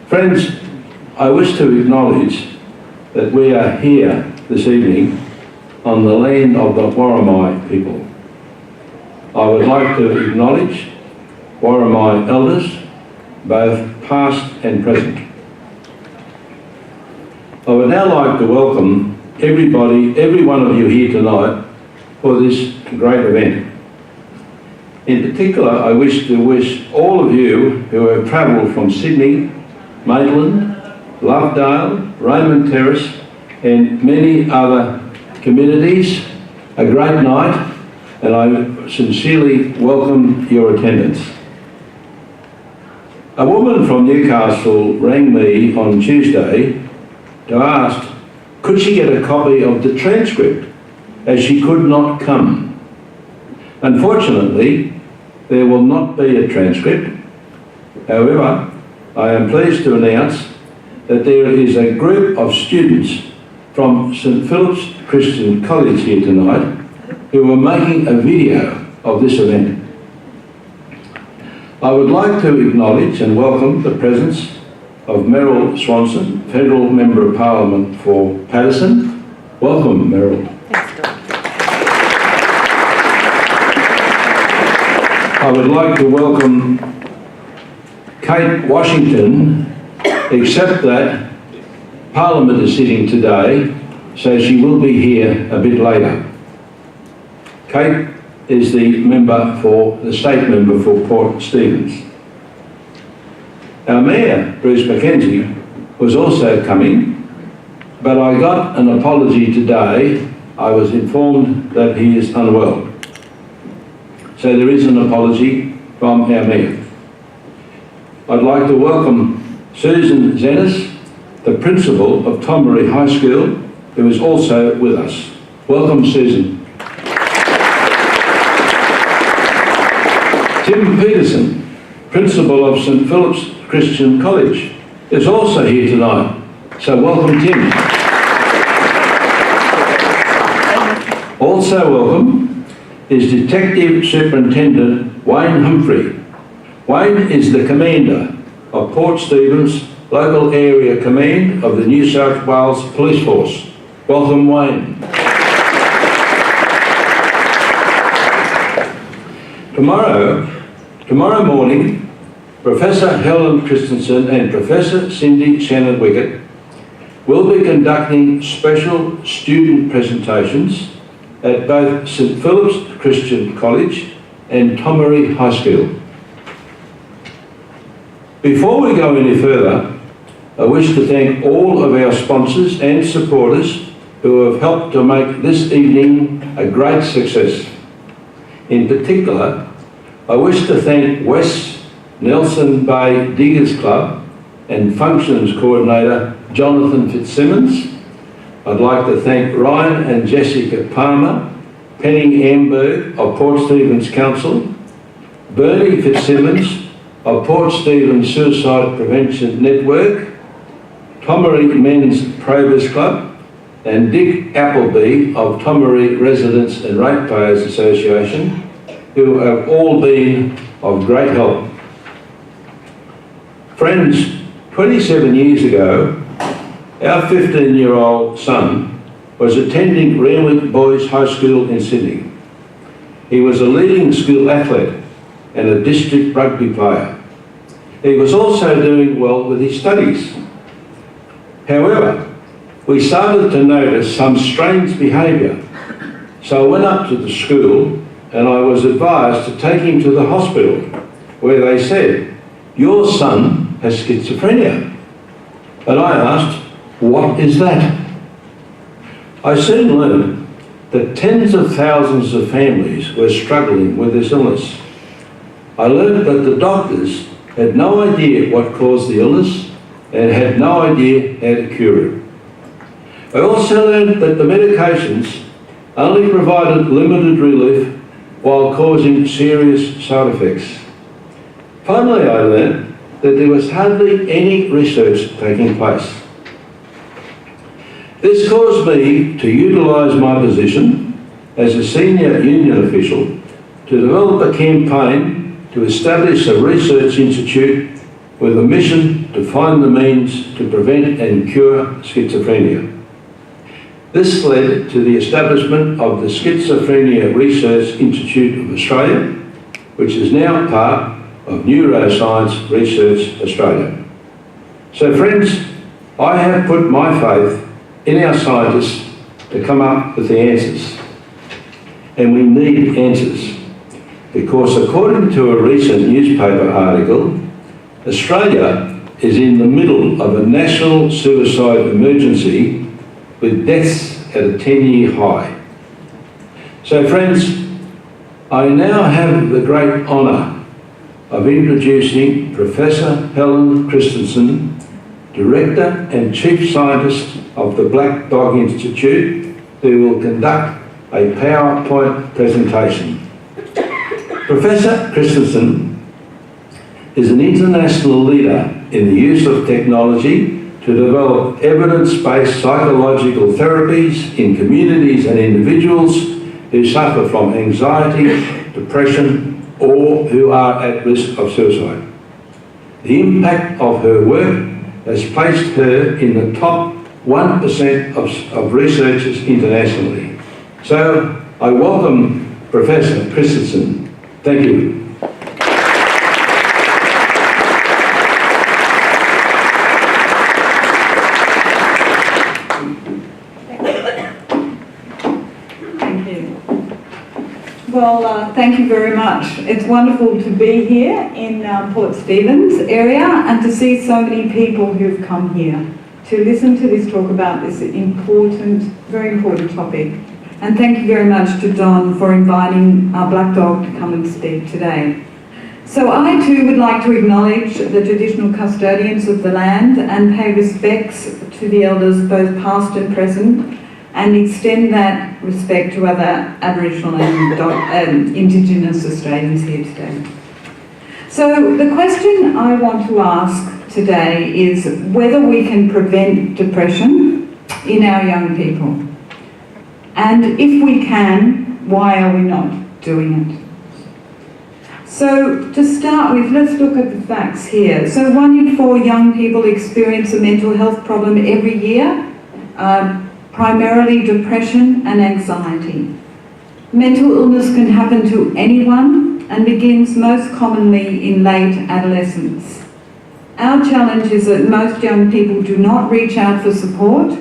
Friends, I wish to acknowledge that we are here this evening on the land of the Worimi people. I would like to acknowledge Worimi elders, both past and present. I would now like to welcome every one of you here tonight for this great event. In particular, I wish to wish all of you who have travelled from Sydney, Maitland, Lovedale, Raymond Terrace and many other communities a great night, and I sincerely welcome your attendance. A woman from Newcastle rang me on Tuesday to ask could she get a copy of the transcript as she could not come. Unfortunately, there will not be a transcript. However, I am pleased to announce that there is a group of students from St Philip's Christian College here tonight who are making a video of this event. I would like to acknowledge and welcome the presence of Meryl Swanson, Federal Member of Parliament for Paterson. Welcome, Meryl. Thanks, Doctor. I would like to welcome Kate Washington, except that Parliament is sitting today, so she will be here a bit later. Kate is the state member for Port Stephens. Our Mayor, Bruce McKenzie, was also coming, but I got an apology today. I was informed that he is unwell. So there is an apology from our Mayor. I'd like to welcome Susan Zenas, the Principal of Tomaree High School, who is also with us. Welcome, Susan. Tim Peterson, Principal of St Philip's Christian College, is also here tonight. So welcome, Tim. Also welcome is Detective Superintendent Wayne Humphrey. Wayne is the Commander of Port Stephens Local Area Command of the New South Wales Police Force. Welcome, Wayne. Tomorrow morning, Professor Helen Christensen and Professor Cyndi Shannon Weickert will be conducting special student presentations at both St Philip's Christian College and Tomaree High School. Before we go any further, I wish to thank all of our sponsors and supporters who have helped to make this evening a great success. In particular, I wish to thank West Nelson Bay Diggers Club and Functions Coordinator Jonathan Fitzsimmons. I'd like to thank Ryan and Jessica Palmer, Penny Amberg of Port Stephens Council, Bernie Fitzsimmons of Port Stephens Suicide Prevention Network, Tomaree Men's Probus Club, and Dick Appleby of Tomaree Residents and Ratepayers Association, who have all been of great help. Friends, 27 years ago, our 15-year-old son was attending Randwick Boys High School in Sydney. He was a leading school athlete and a district rugby player. He was also doing well with his studies. However, we started to notice some strange behaviour. So I went up to the school and I was advised to take him to the hospital, where they said, "Your son has schizophrenia." And I asked, "What is that?" I soon learned that tens of thousands of families were struggling with this illness. I learned that the doctors had no idea what caused the illness and had no idea how to cure it. I also learned that the medications only provided limited relief while causing serious side effects. Finally, I learned that there was hardly any research taking place. This caused me to utilise my position as a senior union official to develop a campaign to establish a research institute with a mission to find the means to prevent and cure schizophrenia. This led to the establishment of the Schizophrenia Research Institute of Australia, which is now part of Neuroscience Research Australia. So friends, I have put my faith in our scientists to come up with the answers. And we need answers, because according to a recent newspaper article, Australia is in the middle of a national suicide emergency with deaths at a 10-year high. So friends, I now have the great honour of introducing Professor Helen Christensen, Director and Chief Scientist of the Black Dog Institute, who will conduct a PowerPoint presentation. Professor Christensen is an international leader in the use of technology to develop evidence-based psychological therapies in communities and individuals who suffer from anxiety, depression, or who are at risk of suicide. The impact of her work has placed her in the top 1% of researchers internationally. So I welcome Professor Christensen. Thank you. Well, thank you very much. It's wonderful to be here in Port Stephens area and to see so many people who've come here to listen to this talk about this important, very important topic. And thank you very much to Don for inviting our Black Dog to come and speak today. So I too would like to acknowledge the traditional custodians of the land and pay respects to the elders both past and present, and extend that respect to other Aboriginal and Indigenous Australians here today. So the question I want to ask today is whether we can prevent depression in our young people. And if we can, why are we not doing it? So to start with, let's look at the facts here. So 1 in 4 young people experience a mental health problem every year. Primarily depression and anxiety. Mental illness can happen to anyone and begins most commonly in late adolescence. Our challenge is that most young people do not reach out for support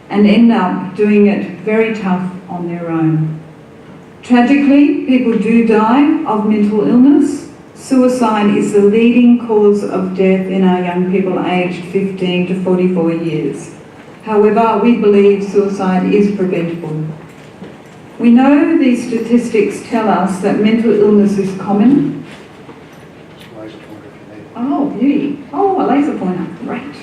and end up doing it very tough on their own. Tragically, people do die of mental illness. Suicide is the leading cause of death in our young people aged 15 to 44 years. However, we believe suicide is preventable. We know these statistics tell us that mental illness is common. Oh, beauty. Oh, a laser pointer. Great.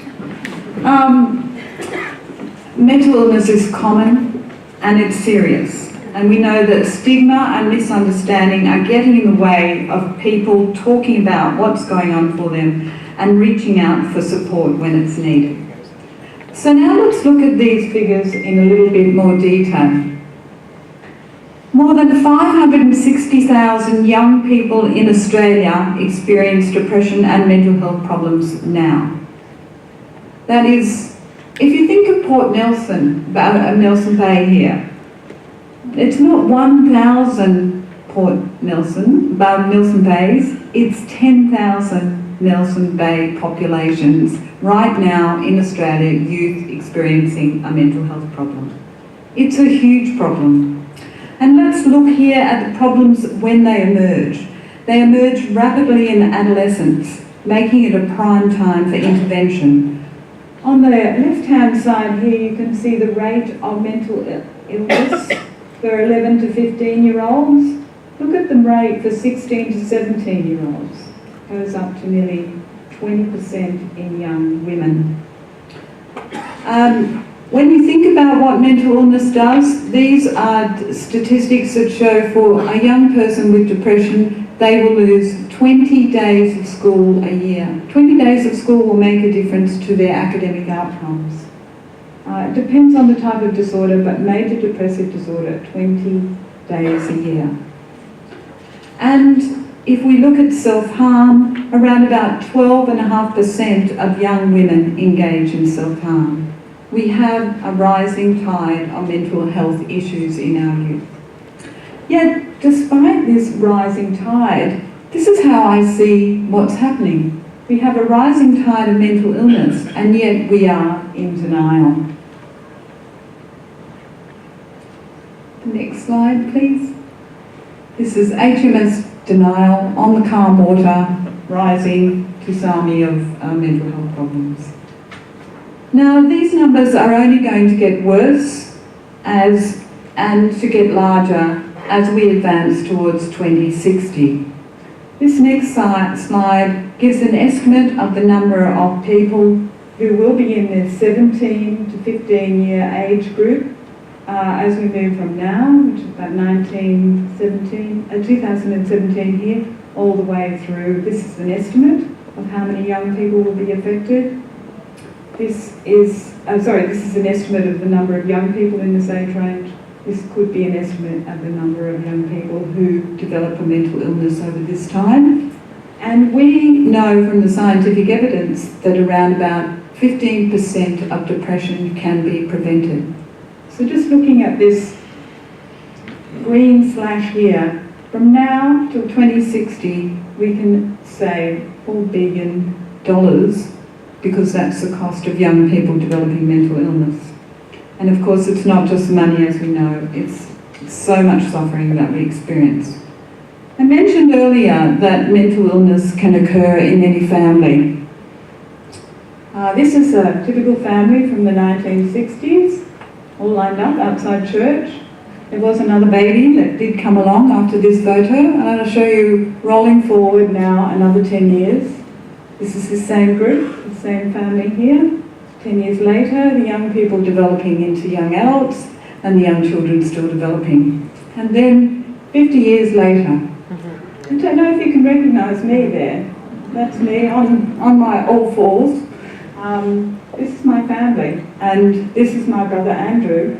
Mental illness is common and it's serious. And we know that stigma and misunderstanding are getting in the way of people talking about what's going on for them and reaching out for support when it's needed. So now let's look at these figures in a little bit more detail. More than 560,000 young people in Australia experience depression and mental health problems now. That is, if you think of Port Nelson, Nelson Bay here, it's not 1,000 Port Nelson Bays, it's 10,000 Nelson Bay populations right now in Australia, youth experiencing a mental health problem. It's a huge problem. And let's look here at the problems when they emerge. They emerge rapidly in adolescence, making it a prime time for intervention. On the left-hand side here, you can see the rate of mental illness for 11 to 15-year-olds. Look at the rate for 16 to 17-year-olds. Goes up to nearly 20% in young women. When you think about what mental illness does, these are statistics that show for a young person with depression, they will lose 20 days of school a year. 20 days of school will make a difference to their academic outcomes. It depends on the type of disorder, but major depressive disorder, 20 days a year. And if we look at self-harm, around about 12.5% of young women engage in self-harm. We have a rising tide of mental health issues in our youth. Yet, despite this rising tide, this is how I see what's happening. We have a rising tide of mental illness, and yet we are in denial. The next slide, please. This is HMS denial on the calm water, rising tsunami of mental health problems. Now, these numbers are only going to get worse and to get larger as we advance towards 2060. This next slide gives an estimate of the number of people who will be in their 17 to 15-year age group as we move from now, which is about 2017 here, all the way through. This is an estimate of how many young people will be affected. This is an estimate of the number of young people in this age range. This could be an estimate of the number of young people who develop a mental illness over this time. And we know from the scientific evidence that around about 15% of depression can be prevented. So just looking at this green slash here, from now till 2060, we can save $4 billion because that's the cost of young people developing mental illness. And of course, it's not just money, as we know, it's so much suffering that we experience. I mentioned earlier that mental illness can occur in any family. This is a typical family from the 1960s, all lined up outside church. There was another baby that did come along after this photo, and I'll show you rolling forward now another 10 years. This is the same group, the same family here. 10 years later, the young people developing into young adults, and the young children still developing. And then 50 years later, I don't know if you can recognise me there. That's me on my all fours. This is my family, and this is my brother Andrew,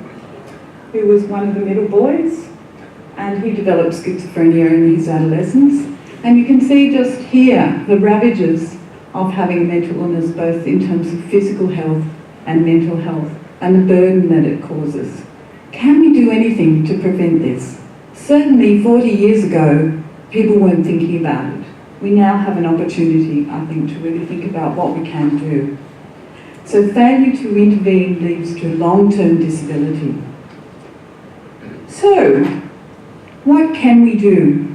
who was one of the middle boys, and he developed schizophrenia in his adolescence. And you can see just here the ravages of having mental illness, both in terms of physical health and mental health, and the burden that it causes. Can we do anything to prevent this? Certainly 40 years ago, people weren't thinking about it. We now have an opportunity, I think, to really think about what we can do. So failure to intervene leads to long-term disability. So, what can we do?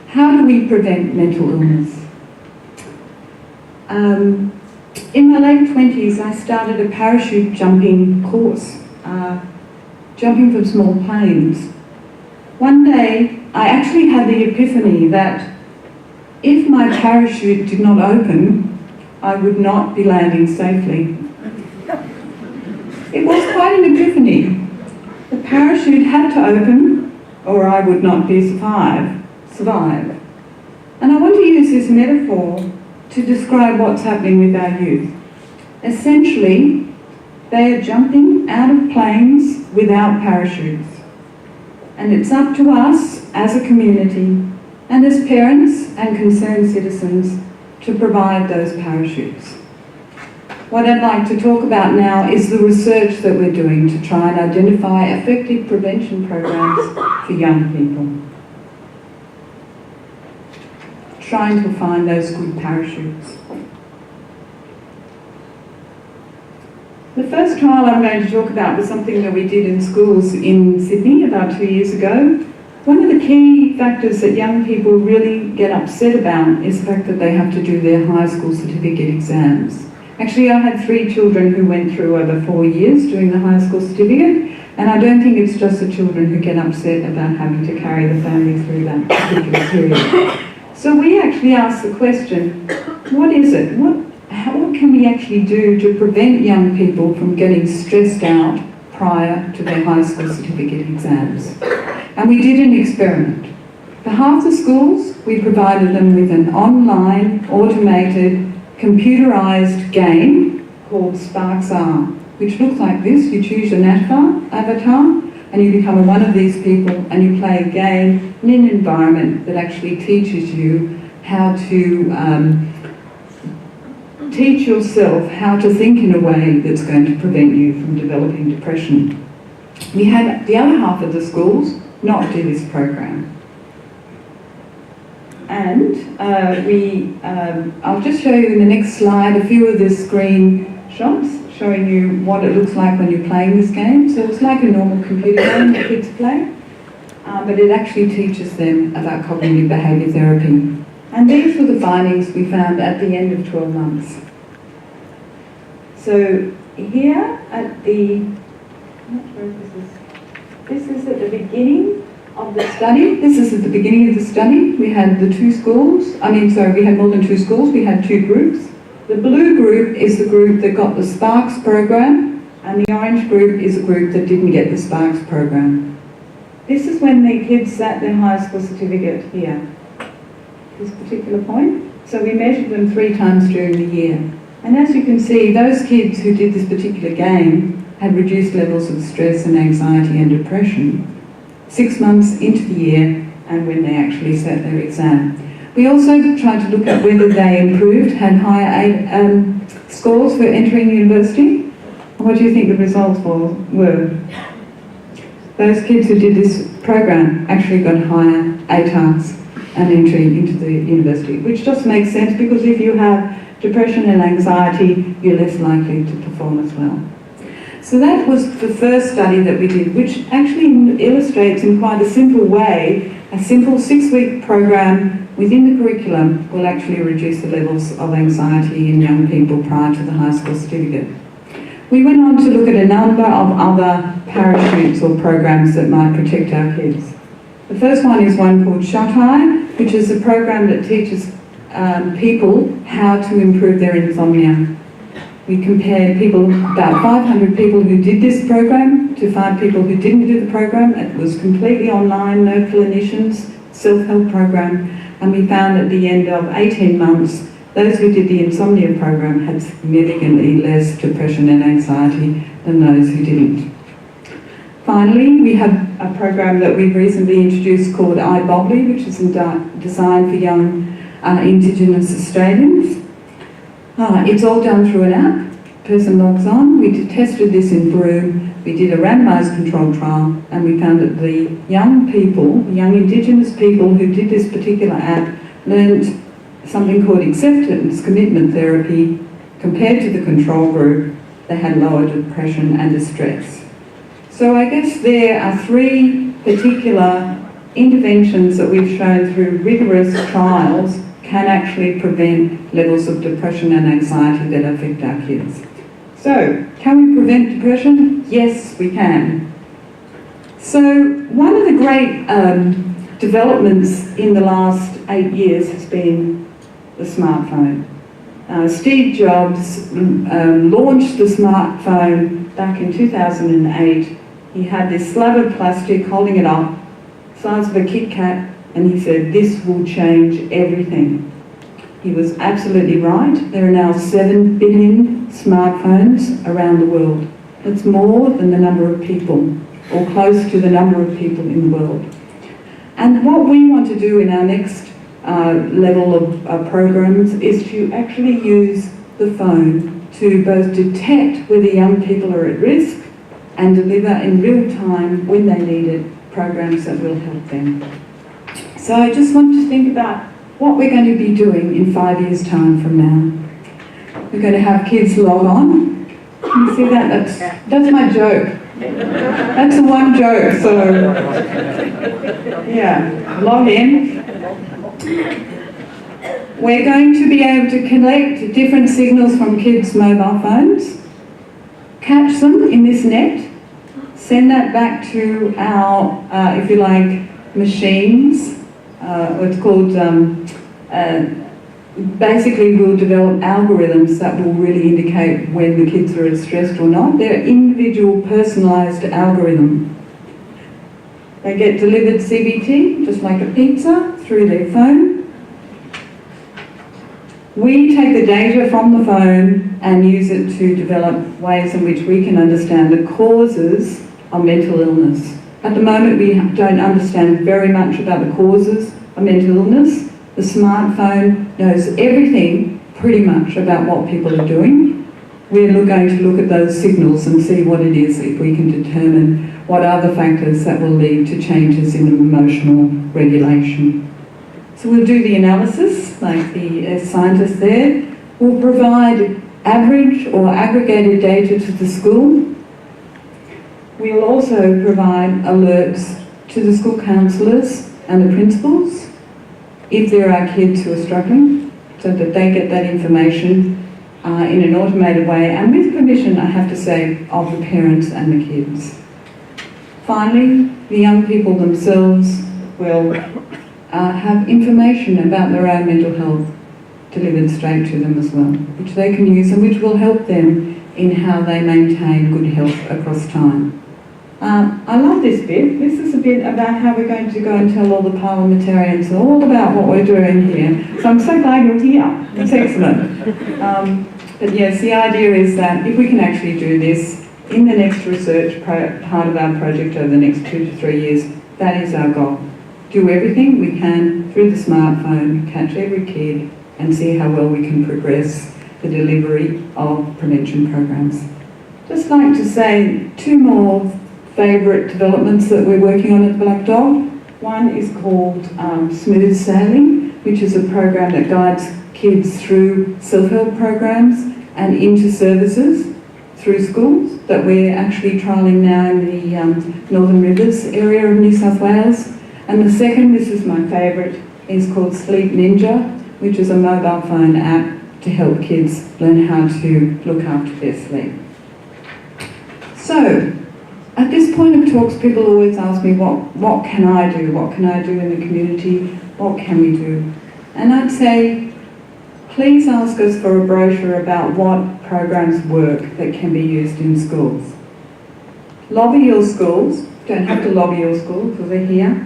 How do we prevent mental illness? In my late 20s, I started a parachute jumping course, jumping from small planes. One day, I actually had the epiphany that if my parachute did not open, I would not be landing safely. It was quite an epiphany. The parachute had to open, or I would not survive. And I want to use this metaphor to describe what's happening with our youth. Essentially, they are jumping out of planes without parachutes. And it's up to us as a community and as parents and concerned citizens to provide those parachutes. What I'd like to talk about now is the research that we're doing to try and identify effective prevention programs for young people. Trying to find those good parachutes. The first trial I'm going to talk about was something that we did in schools in Sydney about 2 years ago. One of the key factors that young people really get upset about is the fact that they have to do their high school certificate exams. Actually, I had 3 children who went through over 4 years doing the high school certificate, and I don't think it's just the children who get upset about having to carry the family through that particular period. So we actually asked the question, what is it? What can we actually do to prevent young people from getting stressed out prior to their high school certificate exams? And we did an experiment. For half the schools, we provided them with an online, automated, computerized game called Sparks R, which looks like this. You choose an avatar, and you become one of these people and you play a game in an environment that actually teaches you how to teach yourself how to think in a way that's going to prevent you from developing depression. We had the other half of the schools not do this program. And I'll just show you in the next slide a few of the screenshots showing you what it looks like when you're playing this game. So it's like a normal computer game that kids play, but it actually teaches them about cognitive behaviour therapy. And these were the findings we found at the end of 12 months. So here at the, I'm not sure if this is at the beginning of the study. This is at the beginning of the study. We had the two schools, we had more than two schools, we had two groups. The blue group is the group that got the Sparks program, and the orange group is a group that didn't get the Sparks program. This is when the kids sat their high school certificate here, this particular point. So we measured them 3 times during the year. And as you can see, those kids who did this particular game had reduced levels of stress and anxiety and depression 6 months into the year and when they actually sat their exam. We also tried to look at whether they improved, had higher scores for entering university. What do you think the results were? Those kids who did this program actually got higher ATARs and entry into the university, which just makes sense because if you have depression and anxiety, you're less likely to perform as well. So that was the first study that we did, which actually illustrates in quite a simple way, a simple 6-week program within the curriculum will actually reduce the levels of anxiety in young people prior to the high school certificate. We went on to look at a number of other parachutes or programs that might protect our kids. The first one is one called Shut Eye, which is a program that teaches people how to improve their insomnia. We compared about 500 people who did this program to 5 people who didn't do the program. It was completely online, no clinicians, self-help program, and we found at the end of 18 months, those who did the insomnia program had significantly less depression and anxiety than those who didn't. Finally, we have a program that we've recently introduced called iBobbly, which is designed for young Indigenous Australians. It's all done through an app. Person logs on. We tested this in Broome. We did a randomised controlled trial, and we found that the young Indigenous people who did this particular app learned something called acceptance commitment therapy. Compared to the control group, they had lower depression and distress. So I guess there are 3 particular interventions that we've shown through rigorous trials can actually prevent levels of depression and anxiety that affect our kids. So, can we prevent depression? Yes, we can. So, one of the great developments in the last 8 years has been the smartphone. Steve Jobs launched the smartphone back in 2008. He had this slab of plastic holding it up, size of a Kit Kat, and he said, this will change everything. He was absolutely right. There are now 7 billion smartphones around the world. That's more than the number of people, or close to the number of people in the world. And what we want to do in our next level of programs is to actually use the phone to both detect whether young people are at risk and deliver in real time, when they need it, programs that will help them. So I just want to think about what we're going to be doing in 5 years' time from now. We're going to have kids log on. Can you see that? That's my joke. That's the one joke, so yeah, log in. We're going to be able to collect different signals from kids' mobile phones, catch them in this net, send that back to our, if you like, machines. What's called, basically we'll develop algorithms that will really indicate when the kids are stressed or not. They're individual personalised algorithm. They get delivered CBT, just like a pizza, through their phone. We take the data from the phone and use it to develop ways in which we can understand the causes of mental illness. At the moment, we don't understand very much about the causes of mental illness. The smartphone knows everything pretty much about what people are doing. We're going to look at those signals and see what it is, if we can determine what are the factors that will lead to changes in emotional regulation. So we'll do the analysis, like the scientist there. We'll provide average or aggregated data to the school. We'll also provide alerts to the school counsellors and the principals if there are kids who are struggling, so that they get that information in an automated way, and with permission, I have to say, of the parents and the kids. Finally, the young people themselves will have information about their own mental health delivered straight to them as well, which they can use and which will help them in how they maintain good health across time. I love this bit. This is a bit about how we're going to go and tell all the parliamentarians all about what we're doing here. So I'm so glad you're here. It's excellent. But yes, the idea is that if we can actually do this in the next research part of our project over the next 2 to 3 years, that is our goal. Do everything we can through the smartphone, catch every kid, and see how well we can progress the delivery of prevention programs. Just like to say 2 more favourite developments that we're working on at Black Dog. One is called Smooth Sailing, which is a program that guides kids through self-help programs and into services through schools that we're actually trialling now in the Northern Rivers area of New South Wales. And the second, this is my favourite, is called Sleep Ninja, which is a mobile phone app to help kids learn how to look after their sleep. So, at this point of talks, people always ask me, what can I do? What can I do in the community? What can we do? And I'd say, please ask us for a brochure about what programs work that can be used in schools. Lobby your schools, don't have to lobby your school because they're here,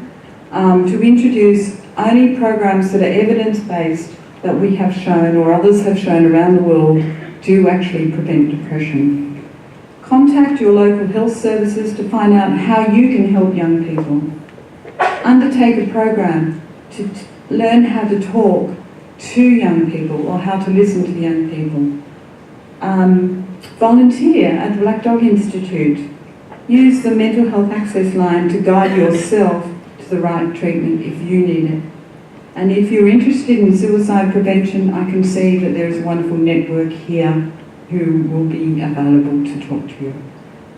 to introduce only programs that are evidence-based that we have shown or others have shown around the world do actually prevent depression. Contact your local health services to find out how you can help young people. Undertake a program to learn how to talk to young people or how to listen to young people. Volunteer at the Black Dog Institute. Use the mental health access line to guide yourself to the right treatment if you need it. And if you're interested in suicide prevention, I can see that there is a wonderful network here who will be available to talk to you.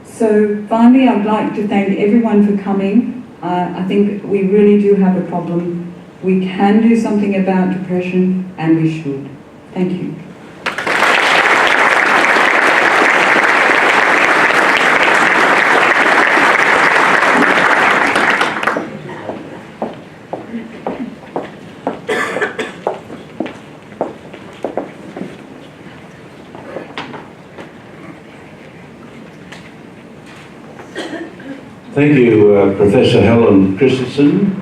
So finally, I'd like to thank everyone for coming. I think we really do have a problem. We can do something about depression, and we should. Thank you. Thank you, Professor Helen Christensen,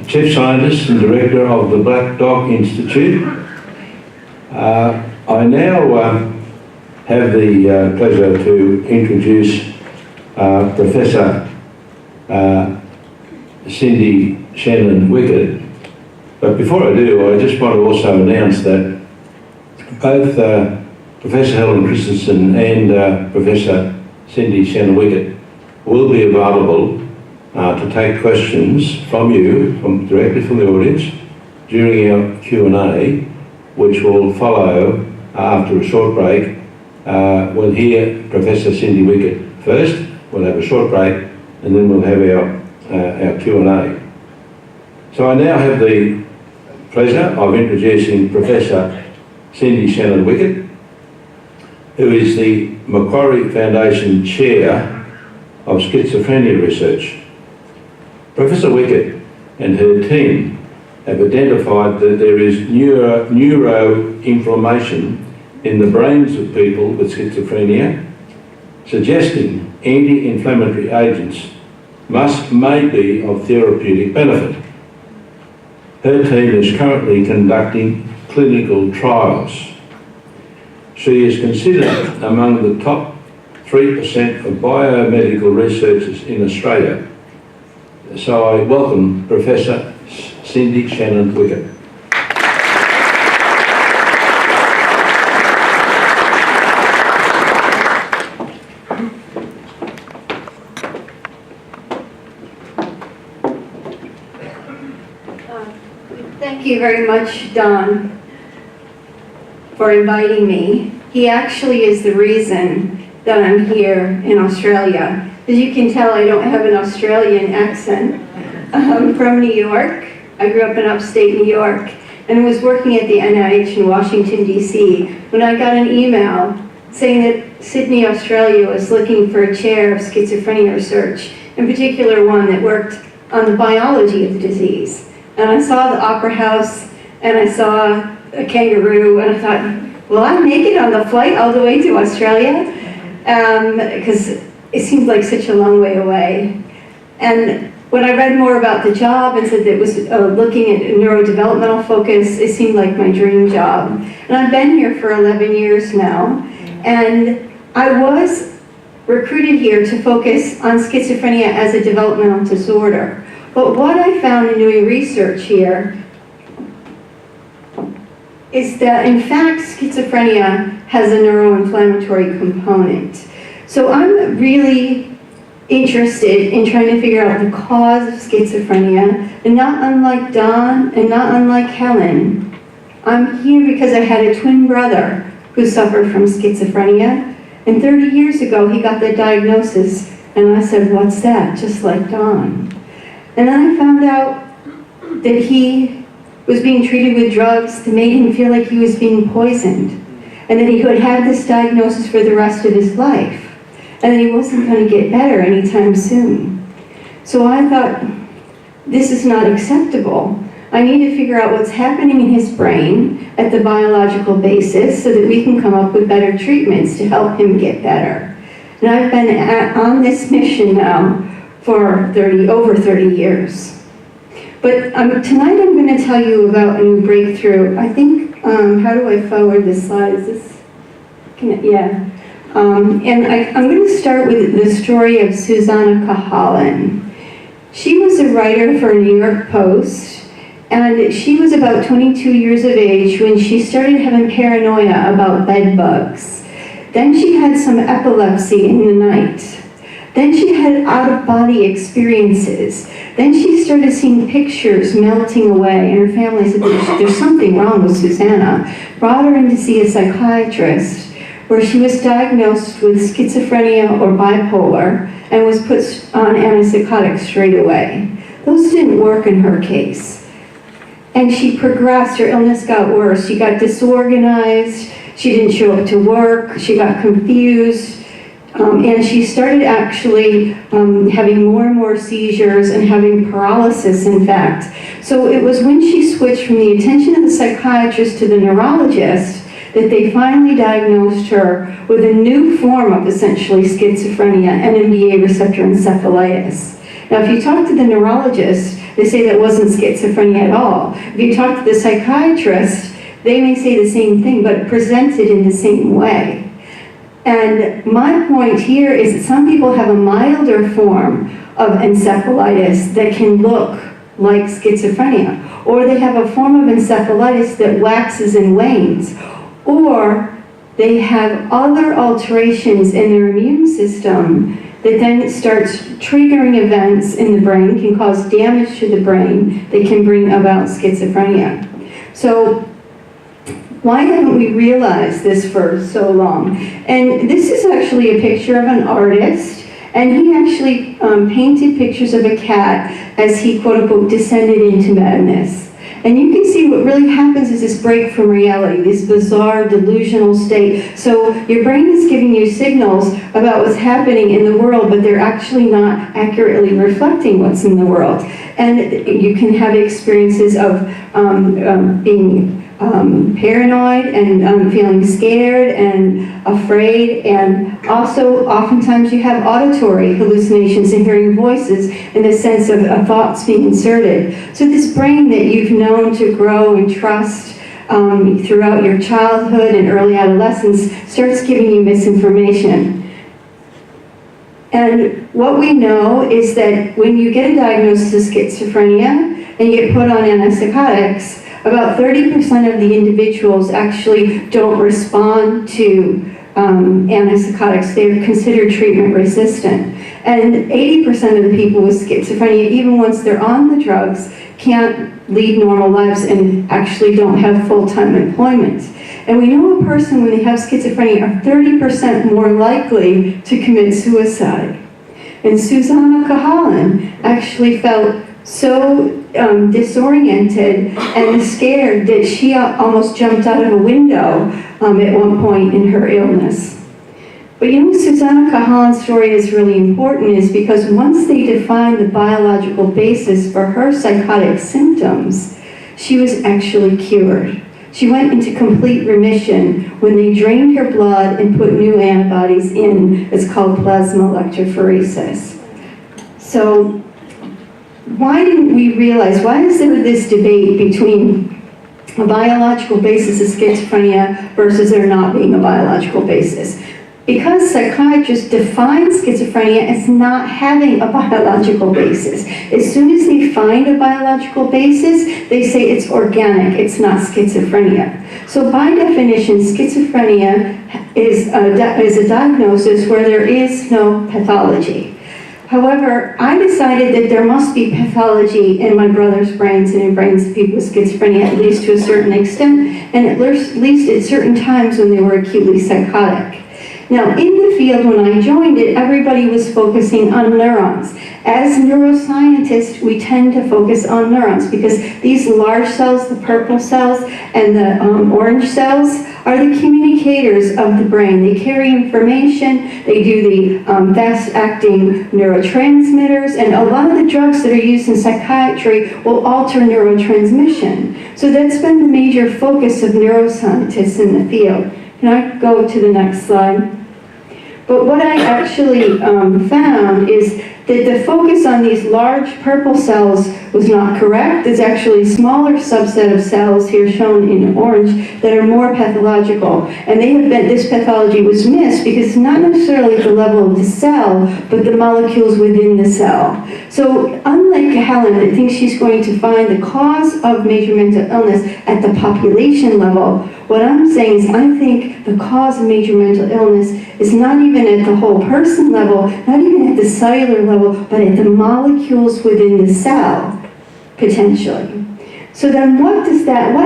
Chief Scientist and Director of the Black Dog Institute. I now have the pleasure to introduce Professor Cyndi Shannon Weickert. But before I do, I just want to also announce that both Professor Helen Christensen and Professor Cyndi Shannon Weickert will be available to take questions from you, directly from the audience, during our Q&A, which will follow after a short break. We'll hear Professor Cyndi Weickert first, we'll have a short break, and then we'll have our Q&A. So I now have the pleasure of introducing Professor Cyndi Shannon Weickert, who is the Macquarie Foundation Chair of Schizophrenia Research. Professor Weickert and her team have identified that there is neuroinflammation in the brains of people with schizophrenia, suggesting anti-inflammatory agents may be of therapeutic benefit. Her team is currently conducting clinical trials. She is considered among the top 3% of biomedical researchers in Australia so I welcome Professor Cyndi Shannon Weickert. Thank you very much, Don, for inviting me. He actually is the reason that I'm here in Australia. As you can tell, I don't have an Australian accent. I'm from New York. I grew up in upstate New York and was working at the NIH in Washington, D.C. when I got an email saying that Sydney, Australia was looking for a chair of schizophrenia research, in particular one that worked on the biology of the disease. And I saw the Opera House, and I saw a kangaroo, and I thought, will I make it on the flight all the way to Australia? Because it seemed like such a long way away. And when I read more about the job and said that it was looking at neurodevelopmental focus, it seemed like my dream job. And I've been here for 11 years now, and I was recruited here to focus on schizophrenia as a developmental disorder. But what I found in doing research here is that, in fact, schizophrenia has a neuroinflammatory component. So I'm really interested in trying to figure out the cause of schizophrenia, and not unlike Don and not unlike Helen, I'm here because I had a twin brother who suffered from schizophrenia, and 30 years ago he got the diagnosis, and I said, what's that? Just like Don. And then I found out that he was being treated with drugs that made him feel like he was being poisoned, and that he could have this diagnosis for the rest of his life, and that he wasn't going to get better anytime soon. So I thought, this is not acceptable. I need to figure out what's happening in his brain at the biological basis so that we can come up with better treatments to help him get better. And I've been on this mission now for over 30 years. But tonight I'm going to tell you about a new breakthrough. I think, how do I forward this slide? Is this, yeah. And I'm going to start with the story of Susanna Cahalan. She was a writer for New York Post, and she was about 22 years of age when she started having paranoia about bed bugs. Then she had some epilepsy in the night. Then she had out-of-body experiences. Then she started seeing pictures melting away, and her family said, there's something wrong with Susanna. Brought her in to see a psychiatrist, where she was diagnosed with schizophrenia or bipolar, and was put on antipsychotics straight away. Those didn't work in her case. And she progressed, her illness got worse. She got disorganized, she didn't show up to work, she got confused, and she started actually having more and more seizures and having paralysis, in fact. So it was when she switched from the attention of the psychiatrist to the neurologist that they finally diagnosed her with a new form of essentially schizophrenia, NMDA receptor encephalitis. Now, if you talk to the neurologist, they say that wasn't schizophrenia at all. If you talk to the psychiatrist, they may say the same thing, but presented in the same way. And my point here is that some people have a milder form of encephalitis that can look like schizophrenia, or they have a form of encephalitis that waxes and wanes, or they have other alterations in their immune system that then starts triggering events in the brain, can cause damage to the brain that can bring about schizophrenia. So why haven't we realized this for so long? And this is actually a picture of an artist, and he actually painted pictures of a cat as he, quote unquote, descended into madness. And you can see what really happens is this break from reality, this bizarre delusional state. So your brain is giving you signals about what's happening in the world, but they're actually not accurately reflecting what's in the world. And you can have experiences of being paranoid and feeling scared and afraid, and also oftentimes you have auditory hallucinations and hearing voices in the sense of thoughts being inserted. So this brain that you've known to grow and trust throughout your childhood and early adolescence starts giving you misinformation. And what we know is that when you get a diagnosis of schizophrenia and you get put on antipsychotics, about 30% of the individuals actually don't respond to antipsychotics. They're considered treatment resistant. And 80% of the people with schizophrenia, even once they're on the drugs, can't lead normal lives and actually don't have full-time employment. And we know a person, when they have schizophrenia, are 30% more likely to commit suicide. And Susanna Cahalan actually felt so disoriented and scared that she almost jumped out of a window at one point in her illness. But you know, Susanna Cahalan's story is really important is because once they defined the biological basis for her psychotic symptoms, she was actually cured. She went into complete remission when they drained her blood and put new antibodies in. It's called plasma electrophoresis. So why didn't we realize, why is there this debate between a biological basis of schizophrenia versus there not being a biological basis? Because psychiatrists define schizophrenia as not having a biological basis. As soon as they find a biological basis, they say it's organic, it's not schizophrenia. So by definition, schizophrenia is a diagnosis where there is no pathology. However, I decided that there must be pathology in my brother's brains and in brains of people with schizophrenia, at least to a certain extent, and at least at certain times when they were acutely psychotic. Now, in the field, when I joined it, everybody was focusing on neurons. As neuroscientists, we tend to focus on neurons because these large cells, the purple cells and the orange cells, are the communicators of the brain. They carry information, they do the fast-acting neurotransmitters, and a lot of the drugs that are used in psychiatry will alter neurotransmission. So that's been the major focus of neuroscientists in the field. Can I go to the next slide? But what I actually found is that the focus on these large purple cells was not correct. There's actually a smaller subset of cells here shown in orange that are more pathological. And this pathology was missed because it's not necessarily at the level of the cell, but the molecules within the cell. So unlike Helen, that thinks she's going to find the cause of major mental illness at the population level, what I'm saying is I think the cause of major mental illness is not even at the whole person level, not even at the cellular level, but at the molecules within the cell, potentially. So then what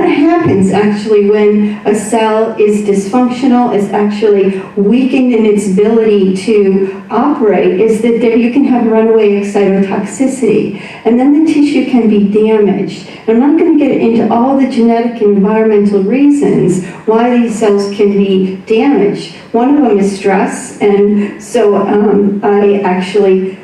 happens actually when a cell is dysfunctional, is actually weakened in its ability to operate, is that you can have runaway excitotoxicity, and then the tissue can be damaged. I'm not going to get into all the genetic and environmental reasons why these cells can be damaged. One of them is stress, and so I actually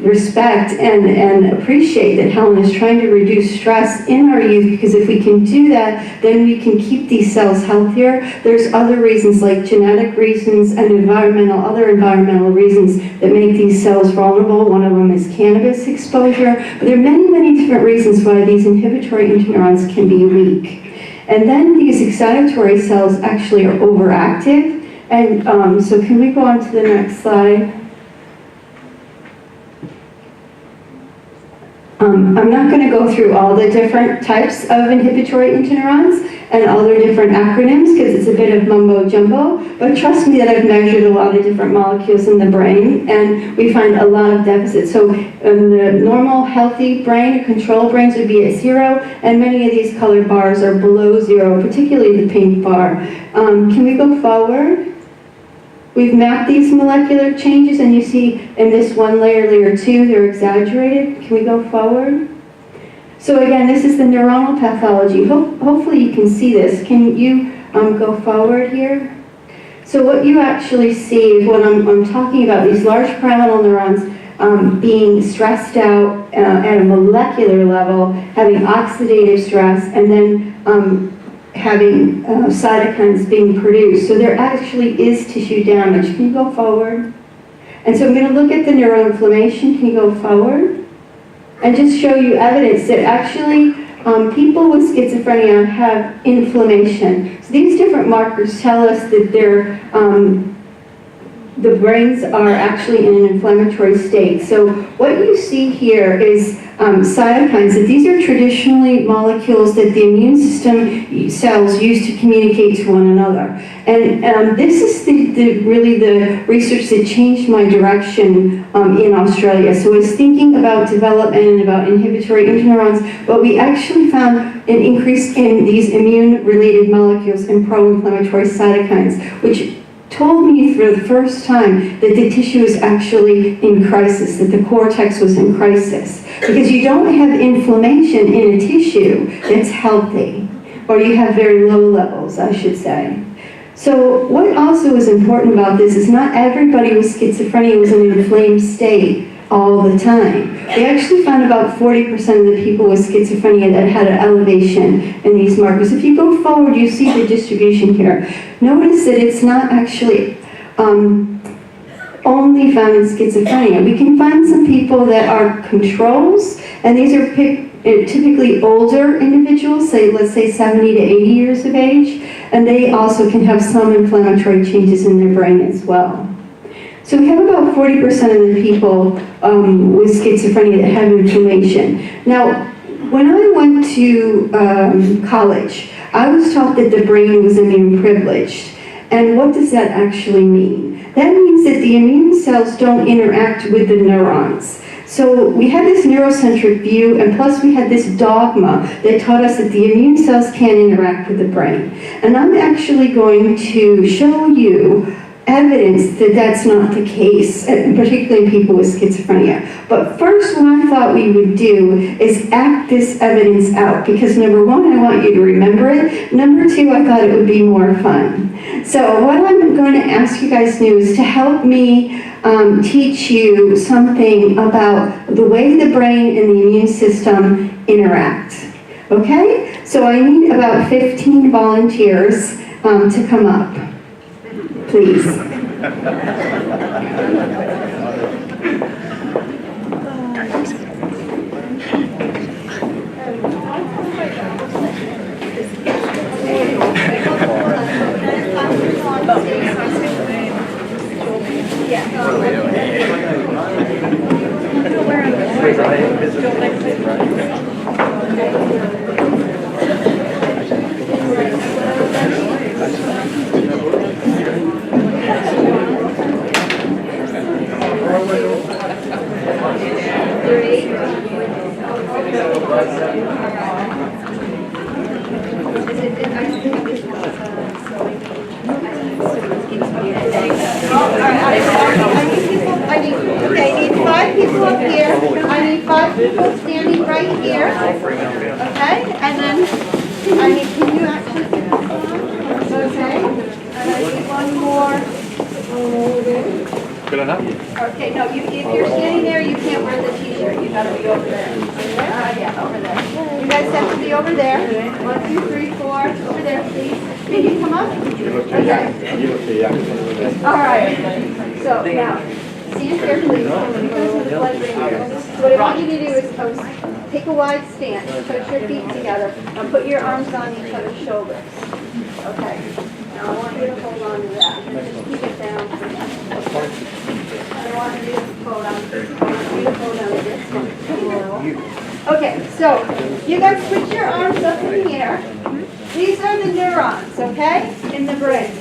respect and appreciate that Helen is trying to reduce stress in our youth, because if we can do that, then we can keep these cells healthier. There's other reasons like genetic reasons and other environmental reasons that make these cells vulnerable. One of them is cannabis exposure, but there are many, many different reasons why these inhibitory interneurons can be weak. And then these excitatory cells actually are overactive. And so can we go on to the next slide? I'm not going to go through all the different types of inhibitory interneurons and all their different acronyms because it's a bit of mumbo jumbo, but trust me that I've measured a lot of different molecules in the brain and we find a lot of deficits. So the normal healthy brain, control brains would be at 0, and many of these colored bars are below 0, particularly the pink bar. Can we go forward? We've mapped these molecular changes, and you see in this one layer, layer 2, they're exaggerated. Can we go forward? So again, this is the neuronal pathology. Hopefully you can see this. Can you go forward here? So what you actually see is what I'm talking about, these large pyramidal neurons being stressed out at a molecular level, having oxidative stress, and then having cytokines being produced. So there actually is tissue damage. Can you go forward? And so I'm going to look at the neuroinflammation. Can you go forward? And just show you evidence that actually people with schizophrenia have inflammation. So these different markers tell us that they're the brains are actually in an inflammatory state. So what you see here is cytokines. That these are traditionally molecules that the immune system cells use to communicate to one another. And this is really the research that changed my direction in Australia. So I was thinking about development and about inhibitory interneurons, but we actually found an increase in these immune-related molecules and pro-inflammatory cytokines, which told me for the first time that the tissue is actually in crisis, that the cortex was in crisis. Because you don't have inflammation in a tissue that's healthy, or you have very low levels, I should say. So what also is important about this is not everybody with schizophrenia was in an inflamed state all the time. They actually found about 40% of the people with schizophrenia that had an elevation in these markers. If you go forward, you see the distribution here. Notice that it's not actually only found in schizophrenia. We can find some people that are controls, and these are typically older individuals, say, let's say 70 to 80 years of age, and they also can have some inflammatory changes in their brain as well. So we have about 40% of the people with schizophrenia that have inflammation. Now, when I went to college, I was taught that the brain was immune privileged. And what does that actually mean? That means that the immune cells don't interact with the neurons. So we had this neurocentric view, and plus we had this dogma that taught us that the immune cells can't interact with the brain. And I'm actually going to show you evidence that that's not the case, particularly in people with schizophrenia. But first, what I thought we would do is act this evidence out, because number one, I want you to remember it. Number two, I thought it would be more fun. So what I'm going to ask you guys to do is to help me teach you something about the way the brain and the immune system interact. Okay? So I need about 15 volunteers to come up. Please. I need 5 people up here. I need 5 people standing right here. Okay? And then I need, can you actually okay? And I need one more. Good enough? Okay, no, if you're standing there, you can't wear the t-shirt. You gotta be over there. Yeah, over there. You guys have to be over there. 1, 2, 3, 4. Over there, please. Can you come up? Okay. All right. So now, stand here, please. What I want you to do is take a wide stance, touch your feet together, and put your arms on each other's shoulders. Okay. Now I want you to hold on to that. Just keep it down for that. I want you to hold on to this. I want you to hold on to this. Okay, so you guys put your arms up in the air. These are the neurons, okay, in the brain.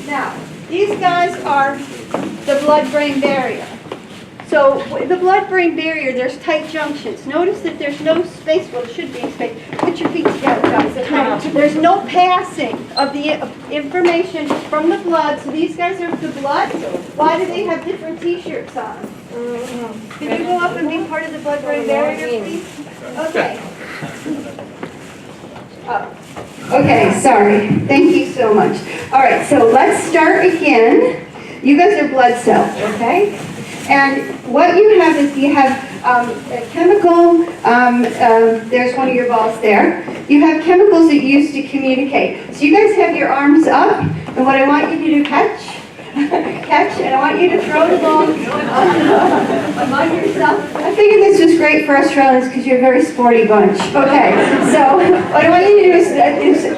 Now, these guys are the blood-brain barrier. So the blood-brain barrier, there's tight junctions. Notice that there's no space. Well, there should be space. Put your feet together, guys. Okay? There's no passing of the information from the blood. So these guys are the blood. Why do they have different T-shirts on? Can you go up and be part of the blood-brain barrier, please? Okay. Oh. Okay, sorry. Thank you so much. All right, so let's start again. You guys are blood cells, okay? And what you have is you have a chemical, there's one of your balls there. You have chemicals that you use to communicate. So you guys have your arms up, and what I want you to do, catch catch, and I want you to throw the ball among yourself. I figured this was great for Australians because you're a very sporty bunch. Okay, so what I want you to do is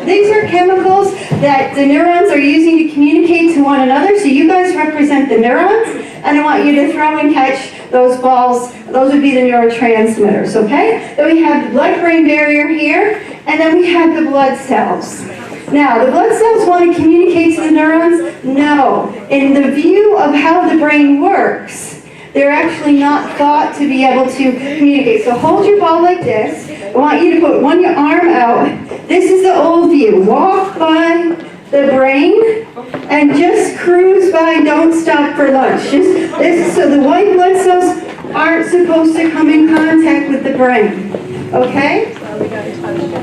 these are chemicals that the neurons are using to communicate to one another. So you guys represent the neurons, and I want you to throw and catch those balls. Those would be the neurotransmitters, okay? Then we have the blood-brain barrier here, and then we have the blood cells. Now, the blood cells want to communicate to the neurons? No. In the view of how the brain works, they're actually not thought to be able to communicate. So hold your ball like this. I want you to put one arm out. This is the old view. Walk by the brain and just cruise by, don't stop for lunch. Just this, so the white blood cells aren't supposed to come in contact with the brain. Okay?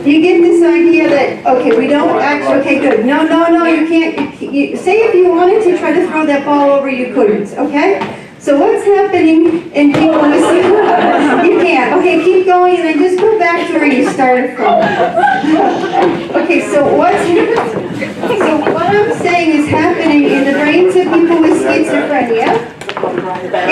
You get this idea that, okay, we don't actually, okay, good. No, you can't. Say if you wanted to try to throw that ball over, you couldn't, okay? So what's happening in people with, you can't. Okay, keep going and then just go back to where you started from. Okay, so what I'm saying is happening in the brains of people with schizophrenia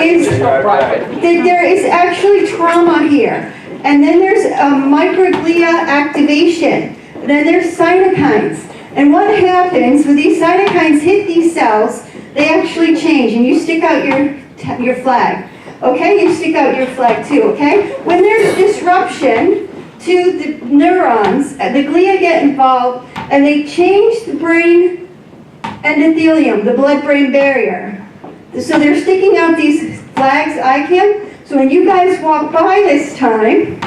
is that there is actually trauma here. And then there's a microglia activation. Then there's cytokines. And what happens when these cytokines hit these cells, they actually change. And you stick out your flag. Okay, you stick out your flag too, okay? When there's disruption to the neurons, the glia get involved, and they change the brain endothelium, the blood-brain barrier. So they're sticking out these flags, ICAM. So when you guys walk by this time,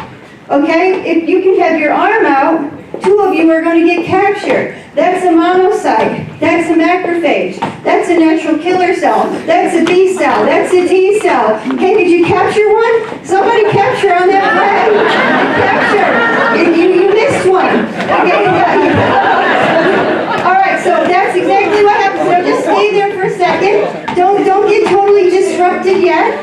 okay, if you can have your arm out, two of you are going to get captured. That's a monocyte. That's a macrophage. That's a natural killer cell. That's a B cell. That's a T cell. Okay, did you capture one? Somebody capture on that flag. Capture. You missed one. Okay. All right, so that's exactly what happens. So just stay there for a second. Don't get totally disrupted yet.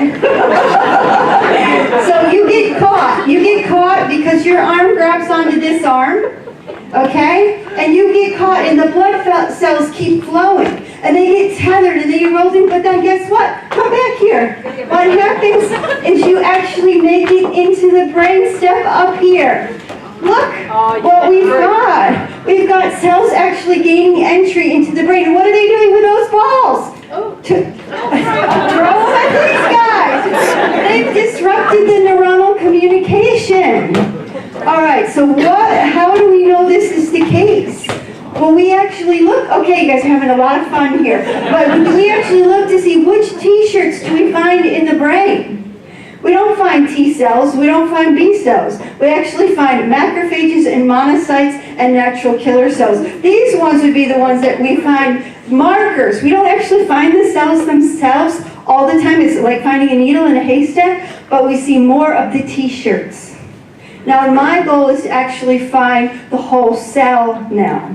So you get caught. You get caught because your arm grabs onto this arm. Okay? And you get caught and the blood cells keep flowing. And they get tethered and they roll in, but then guess what? Come back here. What happens is you actually make it into the brain stem up here. Look what we've got. We've got cells actually gaining entry into the brain. And what are they doing with those balls? Throw them at these guys. They've disrupted the neuronal communication. All right, so how do we know this is the case? Well, we actually look, okay, you guys are having a lot of fun here, but we actually look to see which T-shirts do we find in the brain. We don't find T cells, we don't find B cells. We actually find macrophages and monocytes and natural killer cells. These ones would be the ones that we find markers. We don't actually find the cells themselves all the time. It's like finding a needle in a haystack, but we see more of the T-shirts. Now, my goal is to actually find the whole cell now.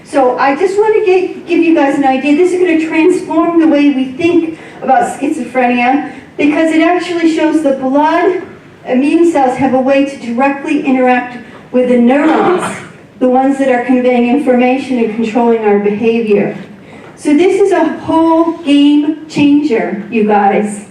So I just want to give you guys an idea. This is going to transform the way we think about schizophrenia because it actually shows the blood immune cells have a way to directly interact with the neurons, the ones that are conveying information and controlling our behavior. So this is a whole game changer, you guys.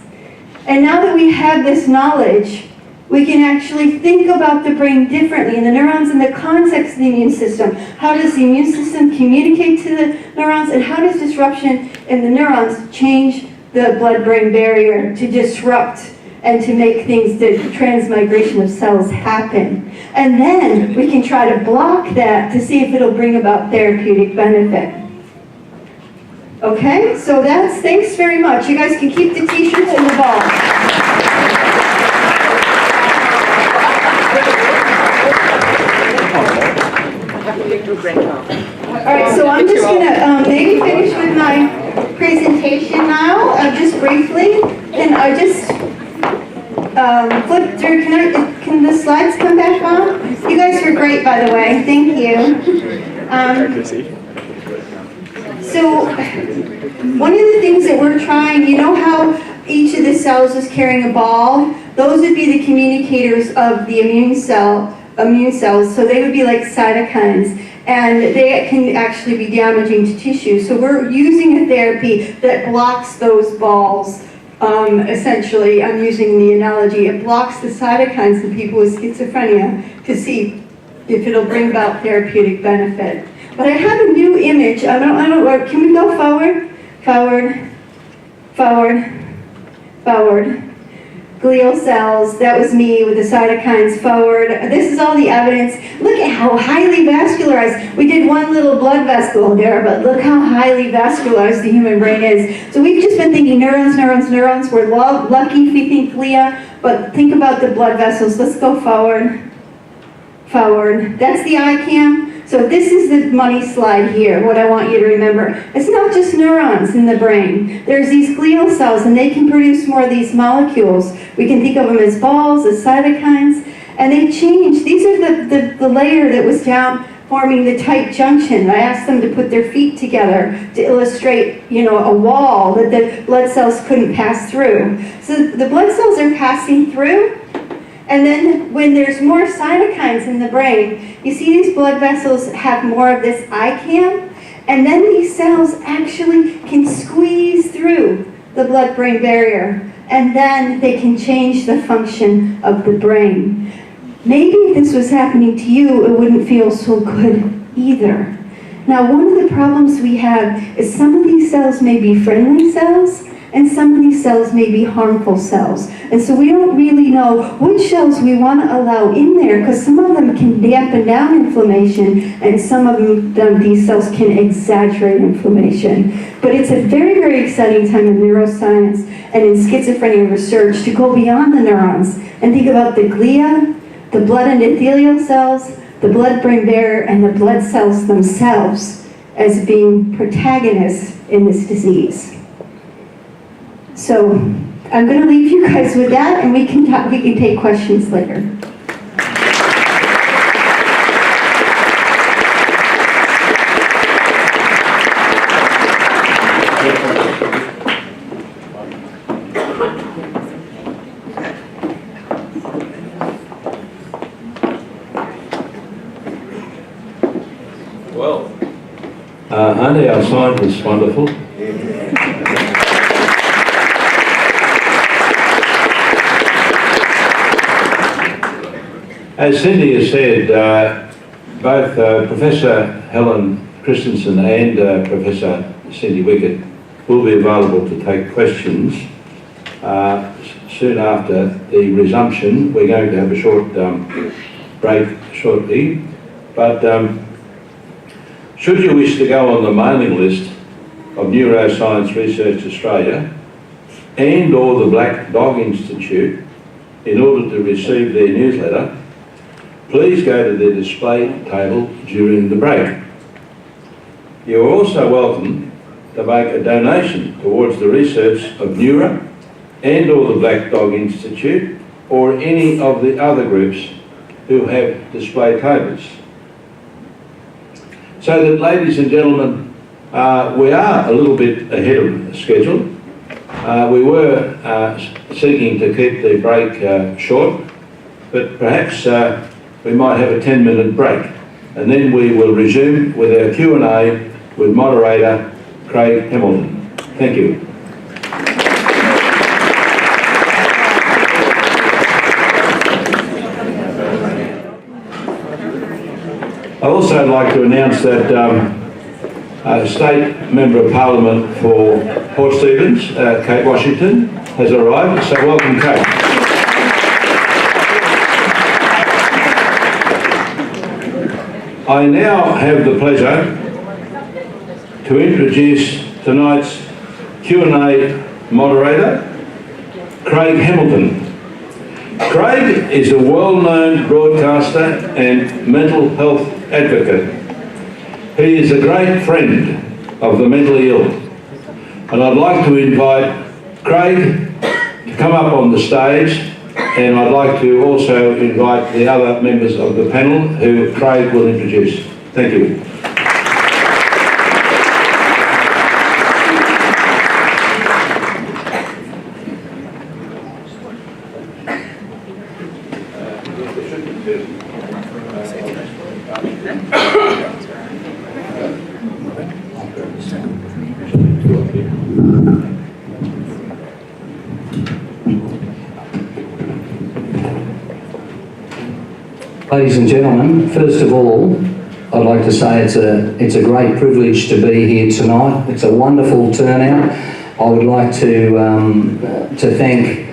And now that we have this knowledge, we can actually think about the brain differently and the neurons in the context of the immune system. How does the immune system communicate to the neurons, and how does disruption in the neurons change the blood-brain barrier to disrupt and to make things, the transmigration of cells happen. And then we can try to block that to see if it'll bring about therapeutic benefit. Okay, so thanks very much. You guys can keep the T-shirts and the ball. All right, so I'm just going to maybe finish with my presentation now, just briefly. And I just flip through. Can the slides come back on? You guys were great, by the way. Thank you. So one of the things that we're trying, you know how each of the cells is carrying a ball? Those would be the communicators of the immune cells, so they would be like cytokines. and they can actually be damaging to tissue. So we're using a therapy that blocks those balls. Essentially, I'm using the analogy, it blocks the cytokines in people with schizophrenia to see if it'll bring about therapeutic benefit. But I have a new image. I don't know, can we go forward? Forward, forward, forward. Glial cells, that was me with the cytokines forward. This is all the evidence. Look at how highly vascularized. We did one little blood vessel there, but look how highly vascularized the human brain is. So we've just been thinking neurons, neurons, neurons. We're lucky if we think glia, but think about the blood vessels. Let's go forward, forward. That's the ICAM. So this is the money slide here, what I want you to remember. It's not just neurons in the brain. There's these glial cells, and they can produce more of these molecules. We can think of them as balls, as cytokines, and they change. These are the layer that was down forming the tight junction. I asked them to put their feet together to illustrate, a wall that the blood cells couldn't pass through. So the blood cells are passing through, and then when there's more cytokines in the brain, you see these blood vessels have more of this ICAM, and then these cells actually can squeeze through the blood-brain barrier, and then they can change the function of the brain. Maybe if this was happening to you, it wouldn't feel so good either. Now, one of the problems we have is some of these cells may be friendly cells, and some of these cells may be harmful cells. And so we don't really know which cells we want to allow in there, because some of them can dampen down inflammation, and some of them, these cells can exaggerate inflammation. But it's a very, very exciting time in neuroscience and in schizophrenia research to go beyond the neurons and think about the glia, the blood endothelial cells, the blood-brain barrier, and the blood cells themselves as being protagonists in this disease. So I'm going to leave you guys with that, and we can take questions later. Well, aren't our scientists wonderful? As Cyndi has said, both Professor Helen Christensen and Professor Cyndi Weickert will be available to take questions soon after the resumption. We're going to have a short break shortly, but should you wish to go on the mailing list of Neuroscience Research Australia and or the Black Dog Institute in order to receive their newsletter, please go to the display table during the break. You are also welcome to make a donation towards the research of NeuRA and or the Black Dog Institute or any of the other groups who have display tables. So that, ladies and gentlemen, we are a little bit ahead of schedule. We were seeking to keep the break short, but perhaps we might have a 10-minute break, and then we will resume with our Q&A with moderator Craig Hamilton. Thank you. I'd also like to announce that a State Member of Parliament for Port Stephens, Kate Washington, has arrived, so welcome, Kate. I now have the pleasure to introduce tonight's Q&A moderator, Craig Hamilton. Craig is a well-known broadcaster and mental health advocate. He is a great friend of the mentally ill. And I'd like to invite Craig to come up on the stage, and I'd like to also invite the other members of the panel who Craig will introduce. Thank you. Ladies and gentlemen, first of all, I'd like to say it's a great privilege to be here tonight. It's a wonderful turnout. I would like to thank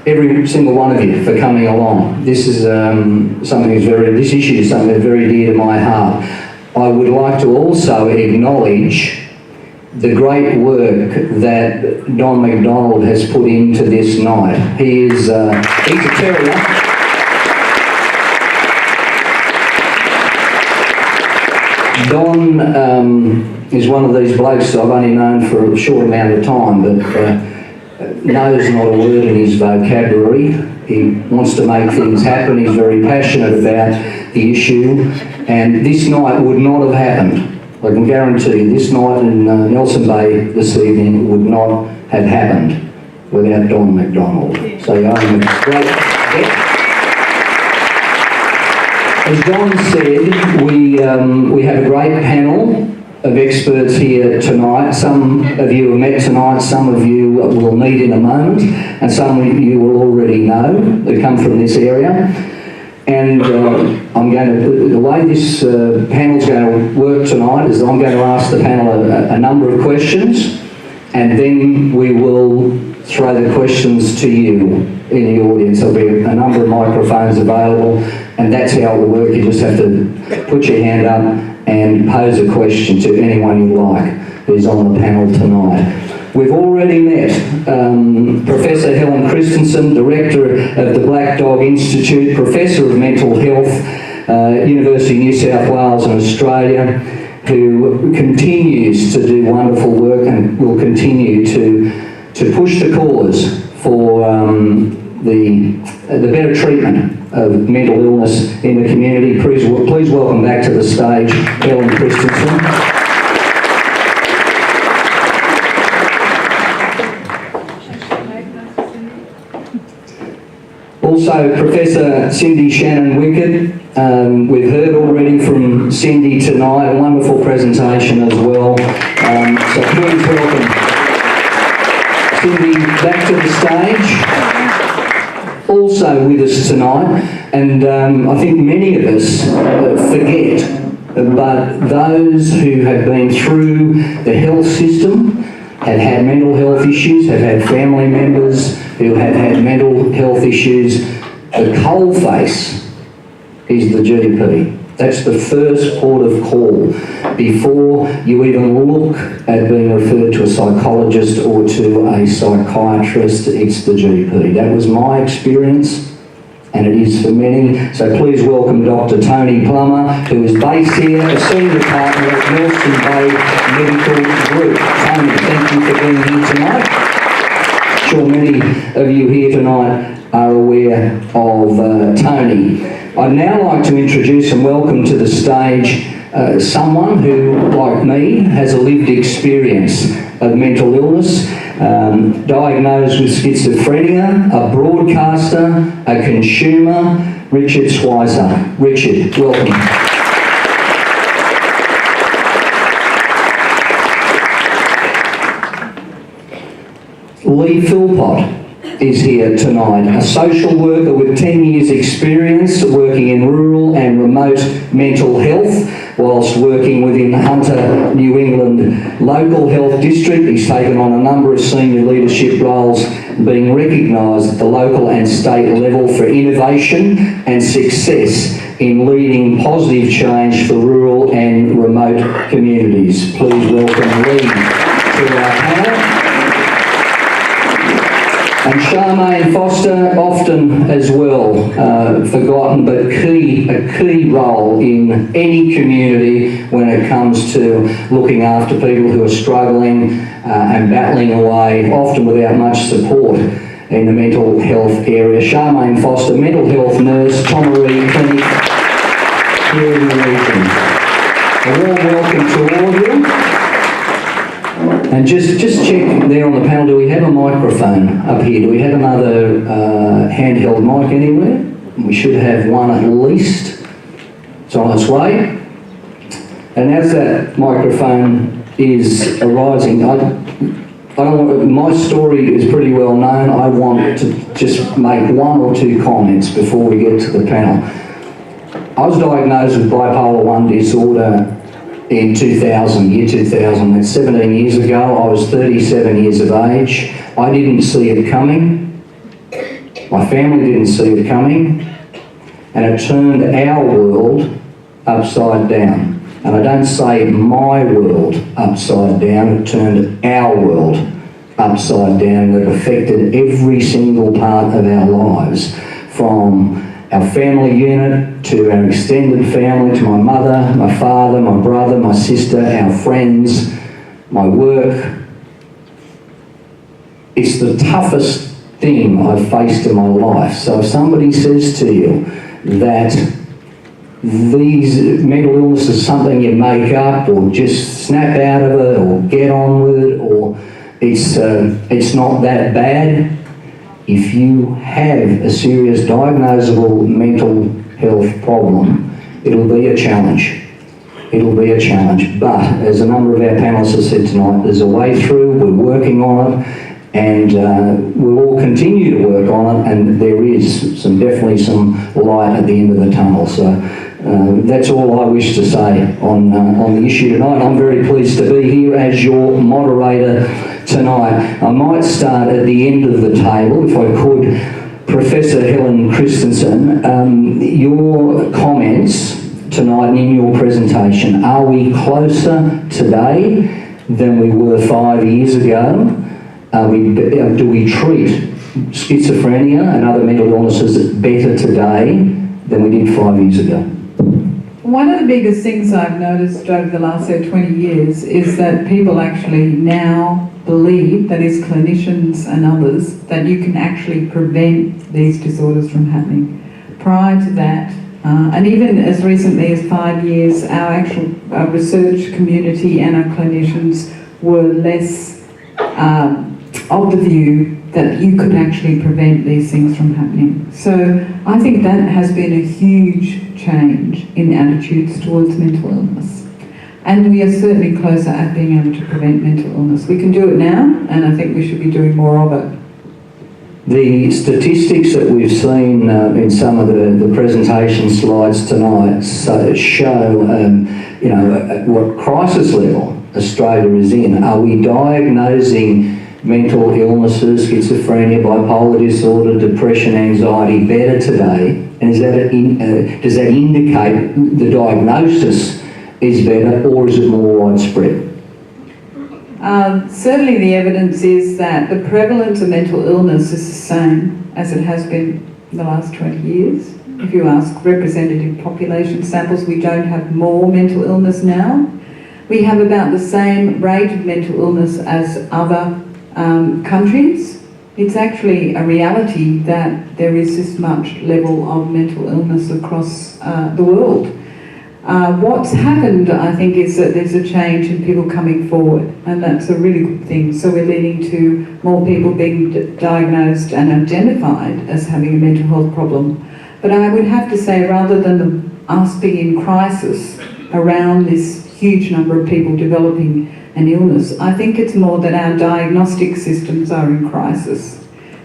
every single one of you for coming along. This is this issue is something that's very dear to my heart. I would like to also acknowledge the great work that Don McDonald has put into this night. He's a terrier. Don is one of these blokes I've only known for a short amount of time, but knows not a word in his vocabulary. He wants to make things happen. He's very passionate about the issue, and this night would not have happened. I can guarantee you, this night in Nelson Bay this evening would not have happened without Don McDonald. So you owe him a great debt. As Don said, we have a great panel of experts here tonight. Some of you have met tonight, some of you will meet in a moment, and some of you will already know that come from this area. And the way this panel's going to work tonight is I'm going to ask the panel a number of questions, and then we will throw the questions to you in the audience. There'll be a number of microphones available, and that's how it will work. You just have to put your hand up and pose a question to anyone you like who's on the panel tonight. We've already met Professor Helen Christensen, Director of the Black Dog Institute, Professor of Mental Health, University of New South Wales in Australia, who continues to do wonderful work and will continue to push the cause for the better treatment of mental illness in the community. Please welcome back to the stage Helen Christensen. Also, Professor Cyndi Shannon Weickert. We've heard already from Cyndi tonight, a wonderful presentation as well. So please welcome Cyndi back to the stage. Also with us tonight, and I think many of us forget, but those who have been through the health system, have had mental health issues, have had family members who have had mental health issues, the coalface is the GP. That's the first port of call before you even look at being referred to a psychologist or to a psychiatrist. It's the GP. That was my experience, and it is for many. So please welcome Dr. Tony Plummer, who is based here, a senior partner at Nelson Bay Medical Group. Tony, thank you for being here tonight. I'm sure many of you here tonight are aware of Tony. I'd now like to introduce and welcome to the stage someone who, like me, has a lived experience of mental illness, diagnosed with schizophrenia, a broadcaster, a consumer, Richard Schweizer. Richard, welcome. Lee Philpott is here tonight, a social worker with 10 years experience working in rural and remote mental health whilst working within Hunter, New England local health district. He's taken on a number of senior leadership roles, being recognised at the local and state level for innovation and success in leading positive change for rural and remote communities. Please welcome Lee to our panel. And Charmaine Foster, often as well forgotten, but a key role in any community when it comes to looking after people who are struggling and battling away, often without much support in the mental health area. Charmaine Foster, mental health nurse, Tomaree Clinic here in the region. A warm welcome to all of you. And just check there on the panel, do we have a microphone up here? Do we have another handheld mic anywhere? We should have one at least. It's on its way. And as that microphone is arising, my story is pretty well known. I want to just make one or two comments before we get to the panel. I was diagnosed with bipolar 1 disorder in 2000, year 2000. That's 17 years ago. I was 37 years of age. I didn't see it coming. My family didn't see it coming. And it turned our world upside down. And I don't say my world upside down, it turned our world upside down. It affected every single part of our lives, from our family unit to our extended family, to my mother, my father, my brother, my sister, our friends, my work. It's the toughest thing I've faced in my life. So if somebody says to you that these mental illness is something you make up or just snap out of it or get on with it, or it's not that bad, if you have a serious diagnosable mental health problem, it'll be a challenge. It'll be a challenge. But as a number of our panellists have said tonight, there's a way through, we're working on it, and we'll all continue to work on it, and there is definitely some light at the end of the tunnel. So that's all I wish to say on the issue tonight. I'm very pleased to be here as your moderator tonight. I might start at the end of the table, if I could. Professor Helen Christensen, your comments tonight in your presentation, are we closer today than we were 5 years ago? Do we treat schizophrenia and other mental illnesses better today than we did 5 years ago? One of the biggest things I've noticed over the last 20 years is that people actually now believe, that is clinicians and others, that you can actually prevent these disorders from happening. Prior to that, and even as recently as 5 years, our actual research community and our clinicians were less of the view that you could actually prevent these things from happening. So I think that has been a huge change in attitudes towards mental illness. And we are certainly closer at being able to prevent mental illness. We can do it now, and I think we should be doing more of it. The statistics that we've seen in some of the presentation slides tonight show, what crisis level Australia is in. Are we diagnosing mental illnesses, schizophrenia, bipolar disorder, depression, anxiety better today? And does that indicate the diagnosis is better, or is it more widespread? Certainly the evidence is that the prevalence of mental illness is the same as it has been in the last 20 years. If you ask representative population samples, we don't have more mental illness now. We have about the same rate of mental illness as other countries. It's actually a reality that there is this much level of mental illness across the world. What's happened, I think, is that there's a change in people coming forward, and that's a really good thing. So we're leading to more people being diagnosed and identified as having a mental health problem. But I would have to say, rather than us being in crisis around this huge number of people developing an illness, I think it's more that our diagnostic systems are in crisis,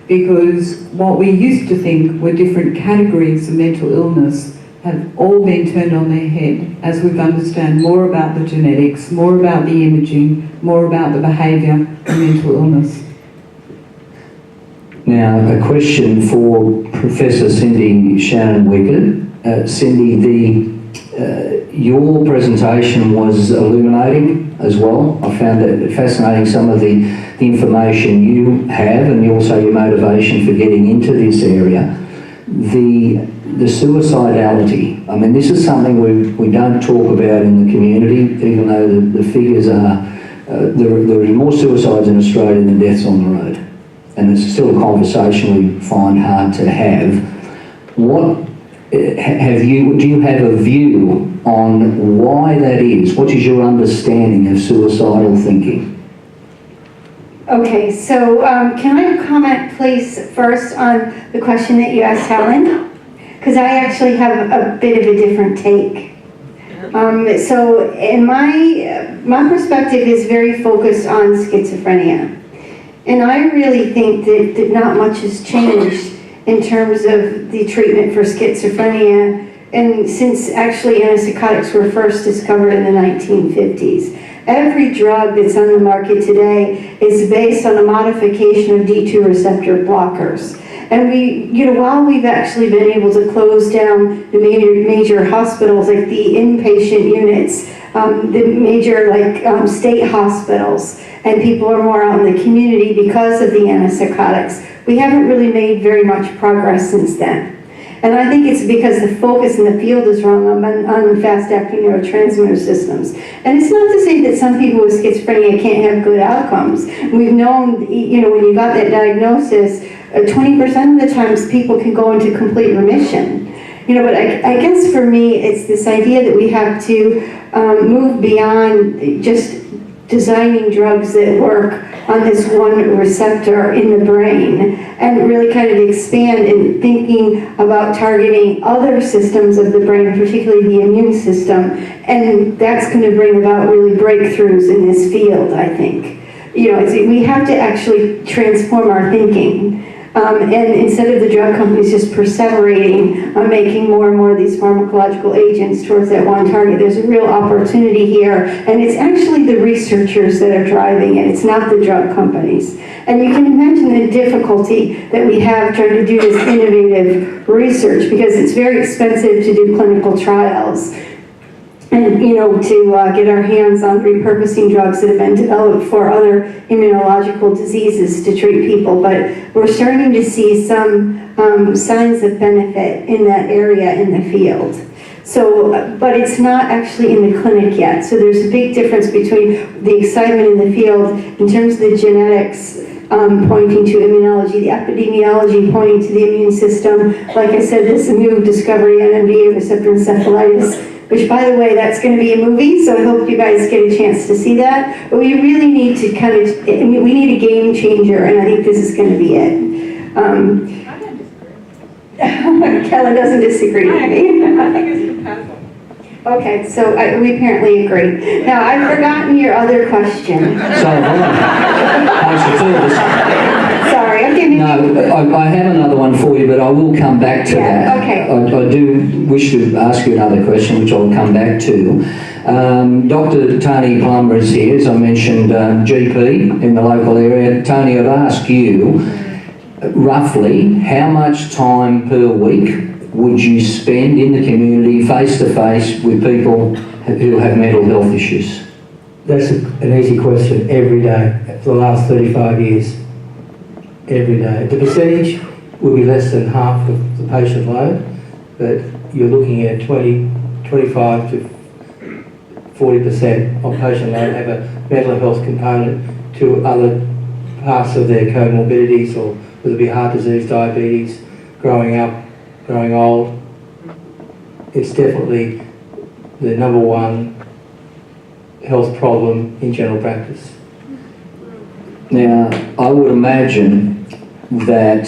because what we used to think were different categories of mental illness have all been turned on their head as we've understand more about the genetics, more about the imaging, more about the behaviour of mental illness. Now, a question for Professor Cyndi Shannon Weickert. Cyndi, your presentation was illuminating as well. I found it fascinating, some of the information you have, and also your motivation for getting into this area. The suicidality, I mean, this is something we don't talk about in the community, even though the figures are, there is more suicides in Australia than deaths on the road. And it's still a conversation we find hard to have. Do you have a view on why that is? What is your understanding of suicidal thinking? Okay, so can I comment, please, first on the question that you asked Helen? Because I actually have a bit of a different take. So in my perspective is very focused on schizophrenia. And I really think that not much has changed in terms of the treatment for schizophrenia, and since actually antipsychotics were first discovered in the 1950s. Every drug that's on the market today is based on a modification of D2 receptor blockers. And while we've actually been able to close down the major hospitals, like the inpatient units, the major state hospitals, and people are more out in the community because of the antipsychotics, we haven't really made very much progress since then. And I think it's because the focus in the field is wrong on fast-acting neurotransmitter systems. And it's not to say that some people with schizophrenia can't have good outcomes. We've known, when you got that diagnosis, 20% of the times people can go into complete remission. But I guess for me, it's this idea that we have to move beyond just designing drugs that work on this one receptor in the brain and really kind of expand in thinking about targeting other systems of the brain, particularly the immune system, and that's going to bring about really breakthroughs in this field, I think. We have to actually transform our thinking. And instead of the drug companies just perseverating on making more and more of these pharmacological agents towards that one target, there's a real opportunity here, and it's actually the researchers that are driving it. It's not the drug companies. And you can imagine the difficulty that we have trying to do this innovative research, because it's very expensive to do clinical trials. And, to get our hands on repurposing drugs that have been developed for other immunological diseases to treat people. But we're starting to see some signs of benefit in that area in the field. So, but it's not actually in the clinic yet. So there's a big difference between the excitement in the field in terms of the genetics pointing to immunology, the epidemiology pointing to the immune system. Like I said, this new discovery, NMDA receptor encephalitis, which, by the way, that's going to be a movie, so I hope you guys get a chance to see that. But we really need to we need a game changer, and I think this is going to be it. Kelly doesn't disagree with me. I think it's compatible. Okay, so we apparently agree. Now, I've forgotten your other question. Sorry, I'm giving you... No, I have another one for you, but I will come back to that. Okay. I do wish to ask you another question, which I'll come back to. Dr. Tony Plummer is here, as I mentioned, GP in the local area. Tony, I've asked you, roughly, how much time per week would you spend in the community, face-to-face, with people who have mental health issues? That's an easy question. Every day for the last 35 years. Every day. The percentage will be less than half of the patient load, but you're looking at 25 to 40% of patient load have a mental health component to other parts of their comorbidities, or whether it be heart disease, diabetes, growing up, growing old. It's definitely the number one health problem in general practice. Now, I would imagine that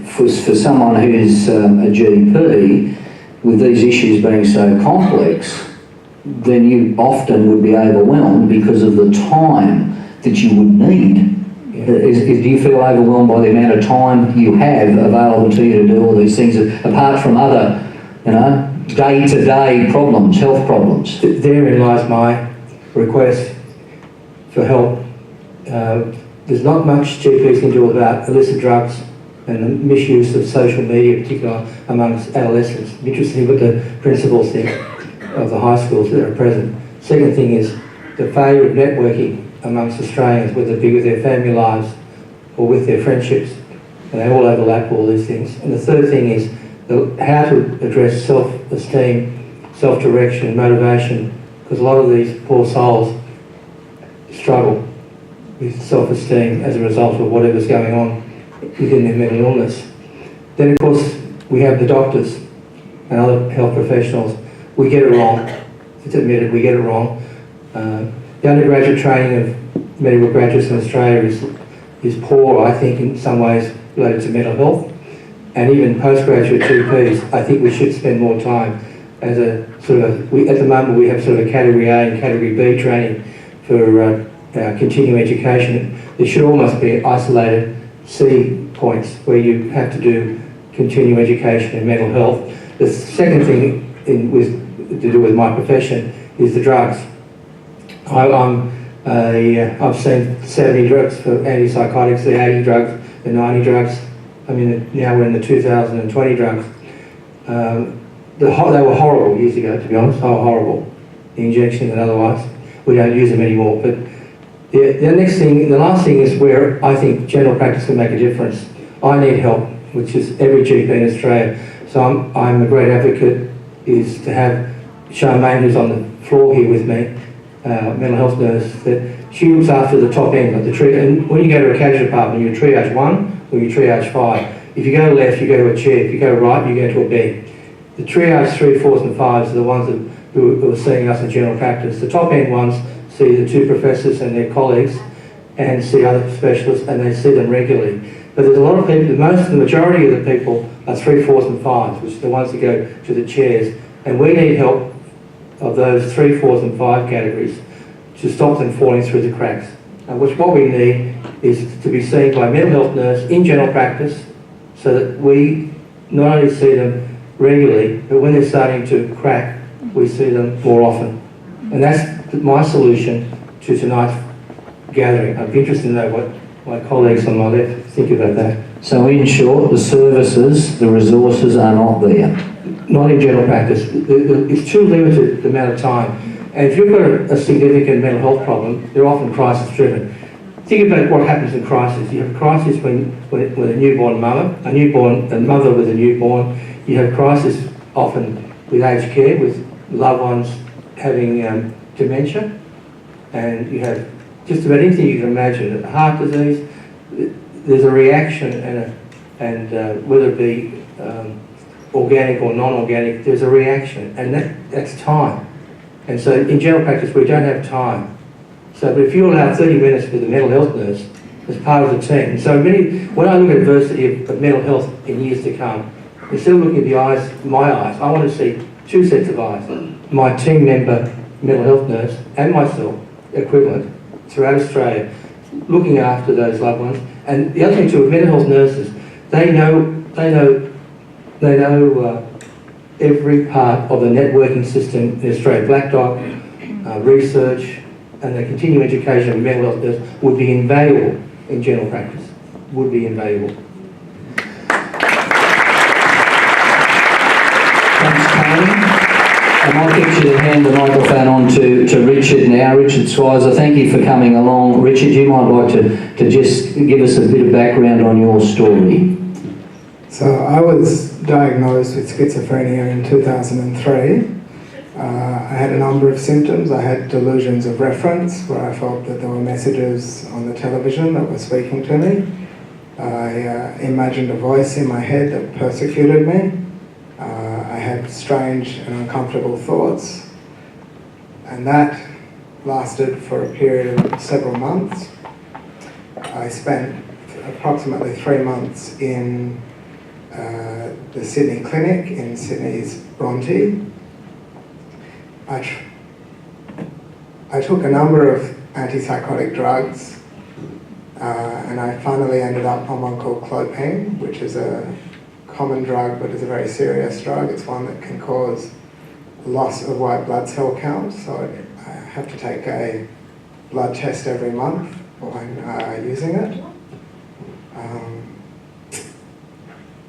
for someone who's a GP, with these issues being so complex, then you often would be overwhelmed because of the time that you would need. Yeah. Do you feel overwhelmed by the amount of time you have available to you to do all these things, apart from other, day-to-day problems, health problems? Therein lies my request for help. There's not much GPs can do about illicit drugs and the misuse of social media, particularly amongst adolescents. Interesting what the principals think of the high schools that are present. Second thing is the failure of networking amongst Australians, whether it be with their family lives or with their friendships. And they all overlap all these things. And the third thing is how to address self-esteem, self-direction, motivation, because a lot of these poor souls struggle with self-esteem as a result of whatever's going on within their mental illness. Then, of course, we have the doctors and other health professionals. We get it wrong. It's admitted we get it wrong. The undergraduate training of medical graduates in Australia is poor, I think, in some ways related to mental health. And even postgraduate GPs, I think we should spend more time as a sort of, at the moment we have sort of a category A and category B training for continuing education. there should almost be isolated C points where you have to do continuing education in mental health. The second thing to do with my profession is the drugs. I've seen 70 drugs for antipsychotics, the 80 drugs, the 90 drugs. I mean, now we're in the 2020 drugs. They were horrible years ago, to be honest. They were horrible, the injection and otherwise. We don't use them anymore. But the last thing is where I think general practice can make a difference. I need help, which is every GP in Australia. So I'm a great advocate is to have Charmaine, who's on the floor here with me, mental health nurse, that she looks after the top end of the tree. And when you go to a casualty department, you triage 1 or you triage 5. If you go left, you go to a chair. If you go right, you go to a bed. The triage 3, 4s and 5s are the ones who are seeing us in general practice. The top end ones see the 2 professors and their colleagues and see other specialists, and they see them regularly. But there's a lot of people, the majority of the people are 3, 4s and 5s, which are the ones that go to the chairs. And we need help of those 3, 4s and 5 categories to stop them falling through the cracks. What we need is to be seen by a mental health nurse in general practice so that we not only see them regularly, but when they're starting to crack, we see them more often. And that's my solution to tonight's gathering. I'm interested to know what my colleagues on my left think about that. So in short, the services, the resources are not there. Not in general practice. It's too limited the amount of time. And if you've got a significant mental health problem, they're often crisis driven. Think about what happens in crisis. You have a crisis with a newborn mother, a mother with a newborn. You have crisis often with aged care, with loved ones having dementia. And you have just about anything you can imagine. Heart disease, there's a reaction and whether it be organic or non-organic, there's a reaction, and that's time. And so in general practice, we don't have time. So, but if you allow 30 minutes with a mental health nurse as part of the team, so when I look at diversity of mental health in years to come, instead of looking at my eyes, I want to see 2 sets of eyes. My team member, mental health nurse, and myself, equivalent, throughout Australia, looking after those loved ones. And the other thing too, with mental health nurses, they know every part of the networking system in Australia. Black Dog, research, and the continuing education of mental health nurses would be invaluable in general practice. Would be invaluable. Thanks, Tony. I might get you to hand the microphone on to Richard now. Richard Schweizer, thank you for coming along. Richard, you might like to just give us a bit of background on your story. So I was diagnosed with schizophrenia in 2003. I had a number of symptoms. I had delusions of reference where I felt that there were messages on the television that were speaking to me. I imagined a voice in my head that persecuted me. I had strange and uncomfortable thoughts. And that lasted for a period of several months. I spent approximately 3 months in the Sydney Clinic in Sydney's Bronte. I took a number of antipsychotic drugs and I finally ended up on one called clopine, which is a common drug but is a very serious drug. It's one that can cause loss of white blood cell count, so I have to take a blood test every month when using it.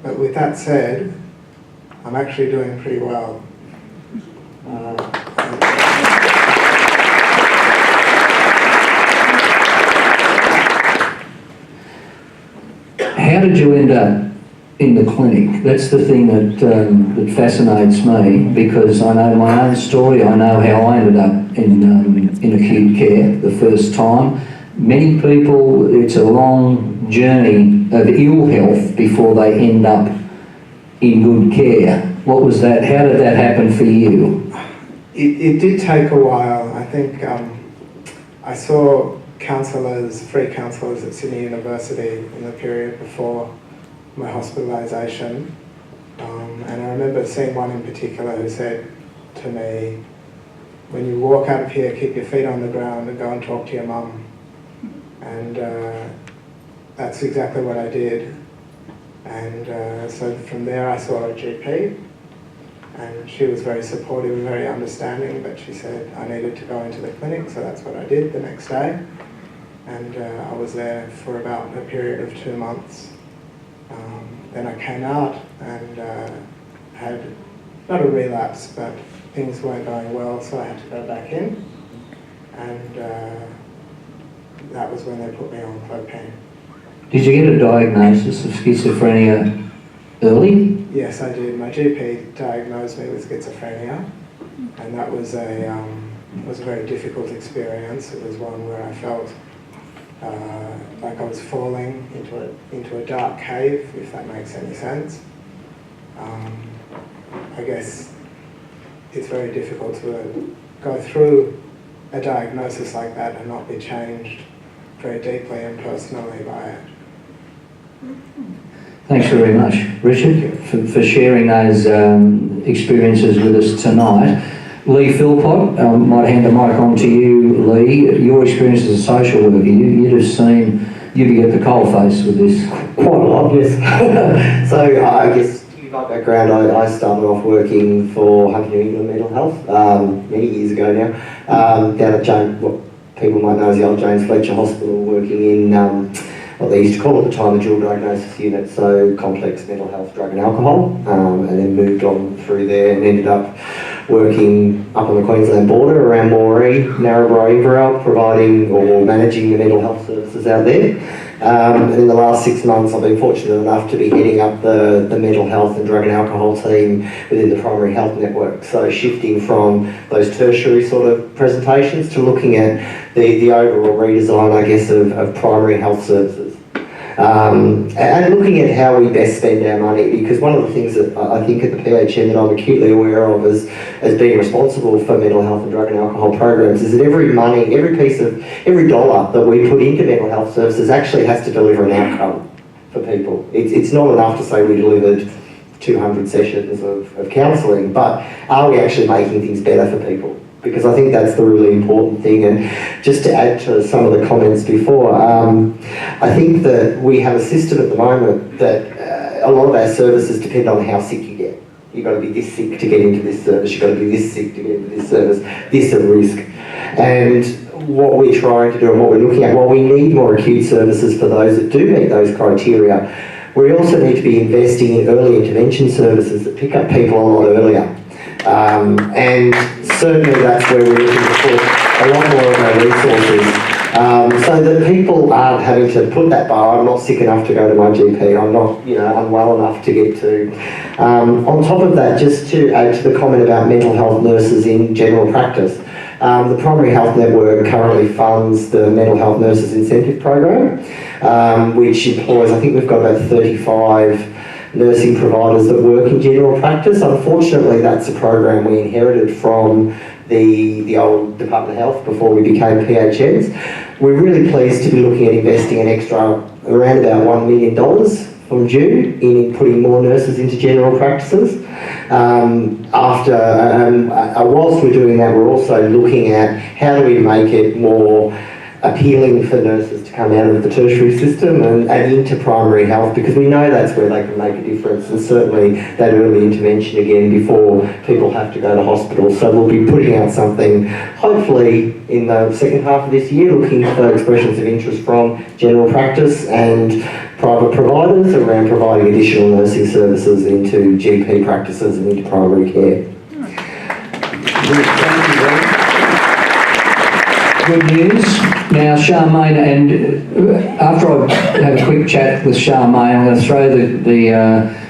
But with that said, I'm actually doing pretty well. How did you end up in the clinic? That's the thing that fascinates me, because I know my own story. I know how I ended up in acute care the first time. Many people, it's a long journey of ill health before they end up in good care. What was that? How did that happen for you? It did take a while. I think I saw free counsellors at Sydney University in the period before my hospitalisation. And I remember seeing one in particular who said to me, when you walk out of here, keep your feet on the ground and go and talk to your mum. And that's exactly what I did. And so from there I saw a GP, and she was very supportive and very understanding, but she said I needed to go into the clinic, so that's what I did the next day. And I was there for about a period of 2 months. Then I came out and had, not a relapse, but things weren't going well, so I had to go back in. And that was when they put me on clopine. Did you get a diagnosis of schizophrenia early? Yes, I did. My GP diagnosed me with schizophrenia, and that was a very difficult experience. It was one where I felt like I was falling into a dark cave, if that makes any sense. I guess it's very difficult to go through a diagnosis like that and not be changed very deeply and personally by it. Thanks very much, Richard, for sharing those experiences with us tonight. Lee Philpott, I might hand the mic on to you, Lee. Your experience as a social worker, you'd have seen, you'd be at the coalface with this. Quite a lot, yes. So I guess, to give my background, I started off working for Hunter New England Mental Health many years ago now, down at what people might know as the old James Fletcher Hospital, working in what they used to call at the time the dual diagnosis unit, so complex mental health, drug and alcohol, and then moved on through there and ended up working up on the Queensland border around Macquarie, Narrabri, providing or managing the mental health services out there. And in the last 6 months I've been fortunate enough to be heading up the mental health and drug and alcohol team within the primary health network. So shifting from those tertiary sort of presentations to looking at the overall redesign, I guess, of primary health services. And looking at how we best spend our money, because one of the things that I think at the PHN that I'm acutely aware of as being responsible for mental health and drug and alcohol programs is that every dollar that we put into mental health services actually has to deliver an outcome for people. It's not enough to say we delivered 200 sessions of counselling, but are we actually making things better for people? Because I think that's the really important thing. And just to add to some of the comments before, I think that we have a system at the moment that a lot of our services depend on how sick you get. You've got to be this sick to get into this service, you've got to be this sick to get into this service, this at risk. And what we're trying to do and what we're looking at, while we need more acute services for those that do meet those criteria, we also need to be investing in early intervention services that pick up people a lot earlier. And certainly that's where we're looking to put a lot more of our resources, so that people aren't having to put that bar, I'm not sick enough to go to my GP, I'm not, unwell enough to get to. On top of that, just to add to the comment about mental health nurses in general practice, the Primary Health Network currently funds the Mental Health Nurses Incentive Program, which employs, I think we've got about 35 nursing providers that work in general practice. Unfortunately, that's a program we inherited from the old Department of Health before we became PHNs. We're really pleased to be looking at investing an extra around about $1 million from June in putting more nurses into general practices. Whilst we're doing that, we're also looking at how do we make it more appealing for nurses to come out of the tertiary system and into primary health, because we know that's where they can make a difference, and certainly that early intervention again before people have to go to hospital. So we'll be putting out something hopefully in the second half of this year, looking for expressions of interest from general practice and private providers around providing additional nursing services into GP practices and into primary care. Good news. Now, Charmaine, and after I have a quick chat with Charmaine, I'm going to throw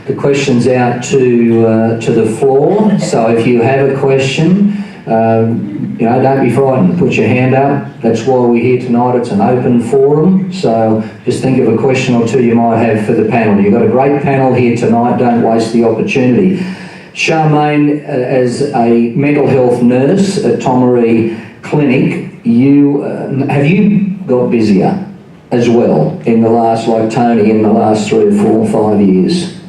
the questions out to the floor. So if you have a question, don't be frightened. Put your hand up. That's why we're here tonight. It's an open forum. So just think of a question or two you might have for the panel. You've got a great panel here tonight. Don't waste the opportunity. Charmaine, as a mental health nurse at Tomaree Clinic, have you got busier as well in the last, like Tony, in the last 3 or 4 or 5 years?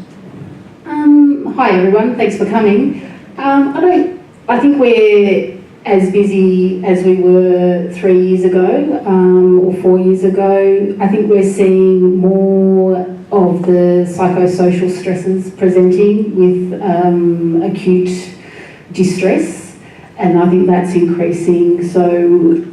Hi everyone, thanks for coming. I think we're as busy as we were 3 years ago or 4 years ago. I think we're seeing more of the psychosocial stresses presenting with acute distress, and I think that's increasing. So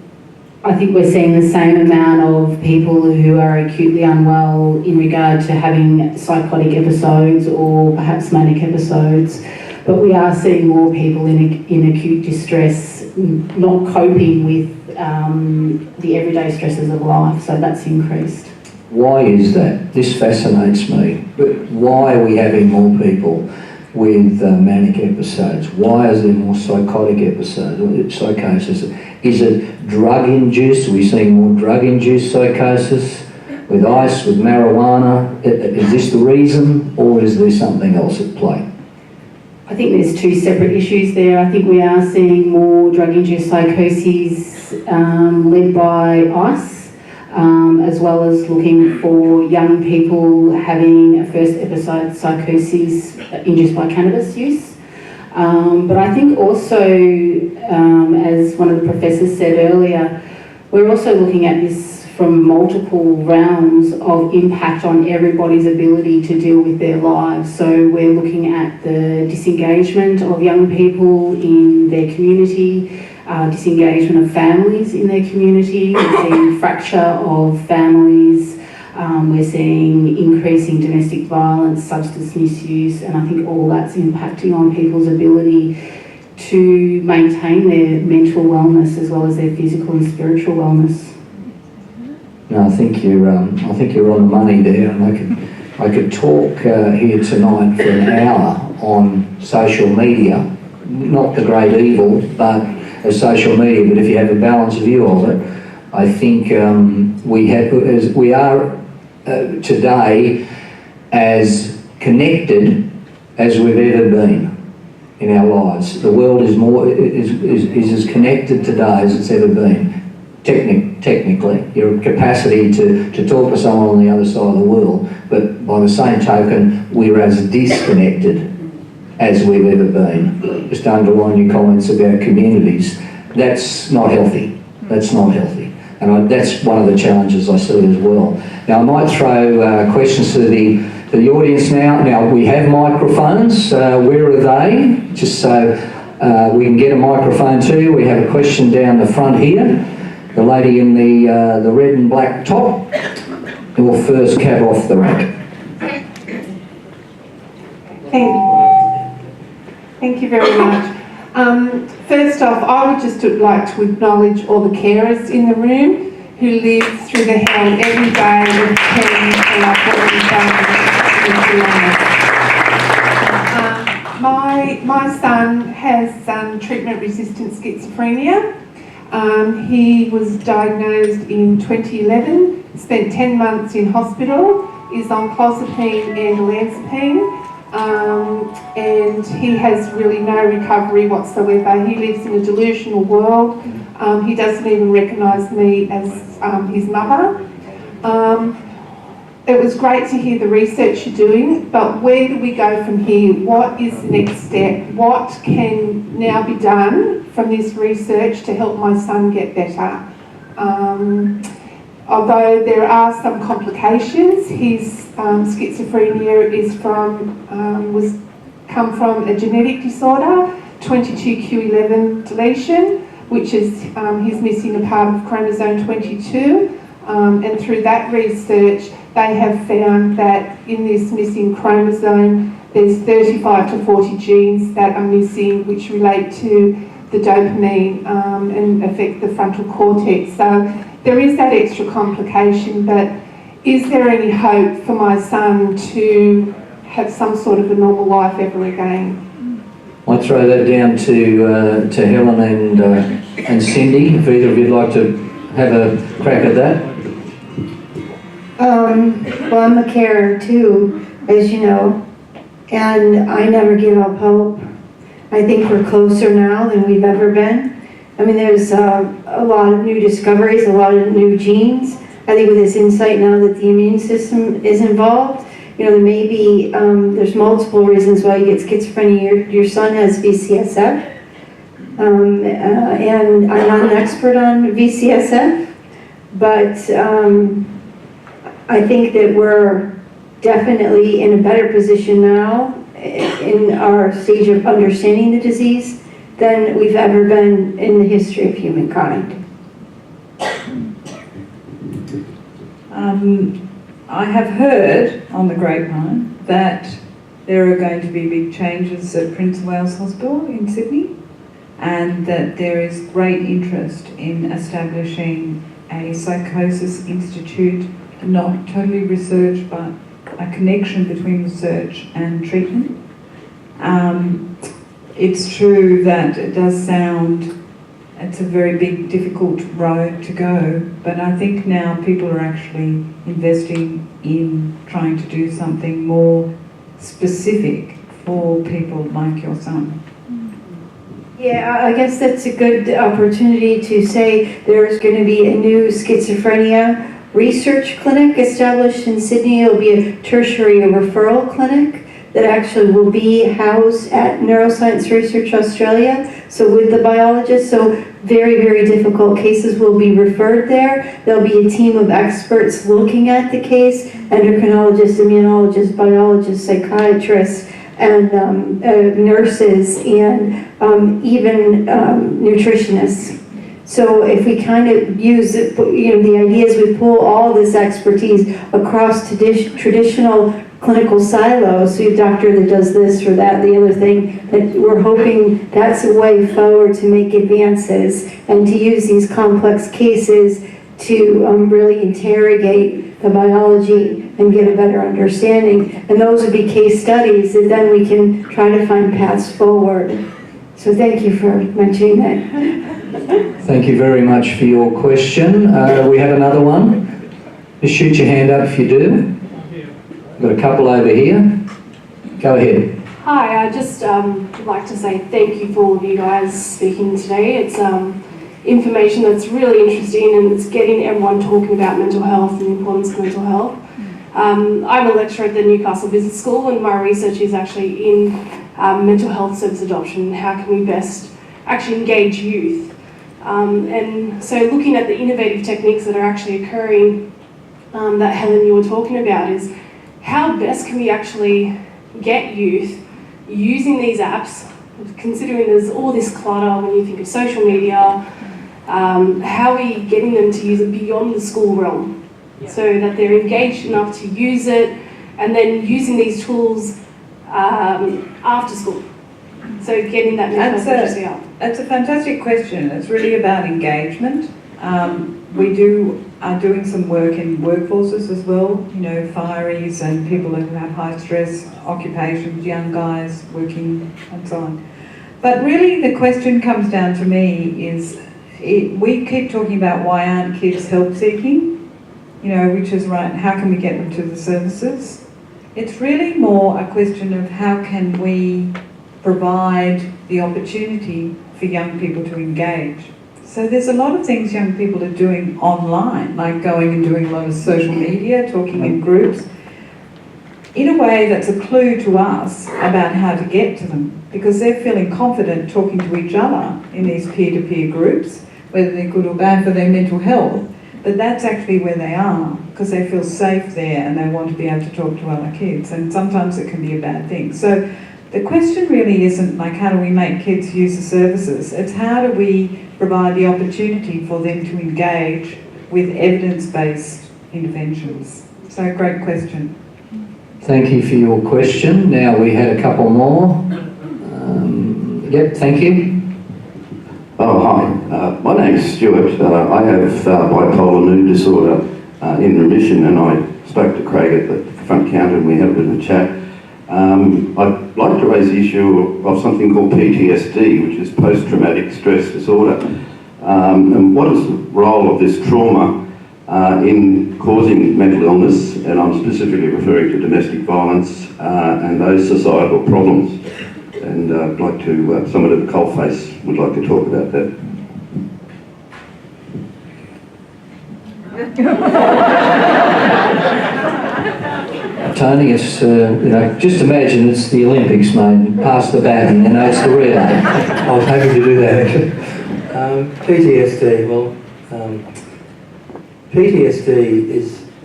I think we're seeing the same amount of people who are acutely unwell in regard to having psychotic episodes or perhaps manic episodes, but we are seeing more people in acute distress not coping with the everyday stresses of life, so that's increased. Why is that? This fascinates me. But why are we having more people with manic episodes? Why is there more psychotic episodes, psychosis? Is it drug-induced? Are we seeing more drug-induced psychosis with ice, with marijuana? Is this the reason, or is there something else at play? I think there's two separate issues there. I think we are seeing more drug-induced psychoses led by ice, as well as looking for young people having a first episode psychosis induced by cannabis use. But I think also, as one of the professors said earlier, we're also looking at this from multiple realms of impact on everybody's ability to deal with their lives. So we're looking at the disengagement of young people in their community, disengagement of families in their community. We're seeing fracture of families. We're seeing increasing domestic violence, substance misuse, and I think all that's impacting on people's ability to maintain their mental wellness as well as their physical and spiritual wellness. No, I think you're on the money there, and I could talk here tonight for an hour on social media, not the great evil, but social media. But if you have a balanced view of it, I think we are today as connected as we've ever been in our lives. The world is as connected today as it's ever been. Technically, your capacity to talk to someone on the other side of the world, but by the same token, we're as disconnected as we've ever been. Just to underline your comments about communities, that's not healthy. That's not healthy. And that's one of the challenges I see as well. Now, I might throw questions to the audience now. Now, we have microphones. Where are they? Just so we can get a microphone to you. We have a question down the front here. The lady in the red and black top will first cab off the rank. Thank you very much. First off, I would just like to acknowledge all the carers in the room who live through the hell every day with caring for our families. My son has treatment-resistant schizophrenia. He was diagnosed in 2011, spent 10 months in hospital, is on clozapine and olanzapine, and he has really no recovery whatsoever. He lives in a delusional world. He doesn't even recognise me as his mother. It was great to hear the research you're doing, but where do we go from here? What is the next step? What can now be done from this research to help my son get better? Although there are some complications, his schizophrenia come from a genetic disorder, 22q11 deletion, which is he's missing a part of chromosome 22, and through that research they have found that in this missing chromosome there's 35 to 40 genes that are missing which relate to the dopamine and affect the frontal cortex. So there is that extra complication, but is there any hope for my son to have some sort of a normal life ever again? I'll throw that down to Helen and Cyndi, if either of you'd like to have a crack at that. Well, I'm a carer too, as you know, and I never give up hope. I think we're closer now than we've ever been. I mean, there's a lot of new discoveries, a lot of new genes. I think with this insight now that the immune system is involved, you know, there may be, there's multiple reasons why you get schizophrenia. Your son has BCSF, and I'm not an expert on VCSF, but I think that we're definitely in a better position now in our stage of understanding the disease than we've ever been in the history of humankind. I have heard on the grapevine that there are going to be big changes at Prince of Wales Hospital in Sydney, and that there is great interest in establishing a psychosis institute, not totally research, but a connection between research and treatment. It's true that it does sound, it's a very big, difficult road to go, but I think now people are actually investing in trying to do something more specific for people like your son. Yeah, I guess that's a good opportunity to say there's going to be a new schizophrenia research clinic established in Sydney. It'll be a tertiary referral clinic that actually will be housed at Neuroscience Research Australia, so with the biologists. So very, very difficult cases will be referred there. There'll be a team of experts looking at the case, endocrinologists, immunologists, biologists, psychiatrists, and nurses, and even nutritionists. So if we kind of use, the idea is we pull all this expertise across traditional clinical silos. So you have a doctor that does this or that, the other thing, that we're hoping that's a way forward to make advances and to use these complex cases to really interrogate the biology and get a better understanding. And those would be case studies, and then we can try to find paths forward. So thank you for mentioning that. Thank you very much for your question. We have another one. Just shoot your hand up if you do. Got a couple over here. Go ahead. Hi, I just would like to say thank you for all of you guys speaking today. It's information that's really interesting, and it's getting everyone talking about mental health and the importance of mental health. I'm a lecturer at the Newcastle Business School, and my research is actually in mental health service adoption and how can we best actually engage youth. And so looking at the innovative techniques that are actually occurring that Helen, you were talking about, is how best can we actually get youth using these apps, considering there's all this clutter when you think of social media, how are we getting them to use it beyond the school realm so that they're engaged enough to use it, and then using these tools after school. So getting that mental health literacy up. That's a fantastic question. It's really about engagement. We are doing some work in workforces as well, fireys and people who have high stress occupations, young guys working and so on. But really the question comes down to me is, we keep talking about why aren't kids help seeking, which is right, how can we get them to the services? It's really more a question of how can we provide the opportunity for young people to engage. So there's a lot of things young people are doing online, like going and doing a lot of social media, talking in groups, in a way that's a clue to us about how to get to them, because they're feeling confident talking to each other in these peer-to-peer groups, whether they're good or bad for their mental health, but that's actually where they are, because they feel safe there and they want to be able to talk to other kids, and sometimes it can be a bad thing. So the question really isn't like how do we make kids use the services, it's how do we provide the opportunity for them to engage with evidence-based interventions. So great question. Thank you for your question. Now we had a couple more. Yep, thank you. Oh, hi. My name's Stuart. I have bipolar mood disorder in remission, and I spoke to Craig at the front counter and we had a bit of a chat. I'd like to raise the issue of something called PTSD, which is post-traumatic stress disorder. And what is the role of this trauma in causing mental illness, and I'm specifically referring to domestic violence and those societal problems. And I'd like to, someone at the coalface would like to talk about that. Tony. It's, just imagine it's the Olympics, mate. Pass the baton, it's the relay. I was happy to do that. PTSD, well, PTSD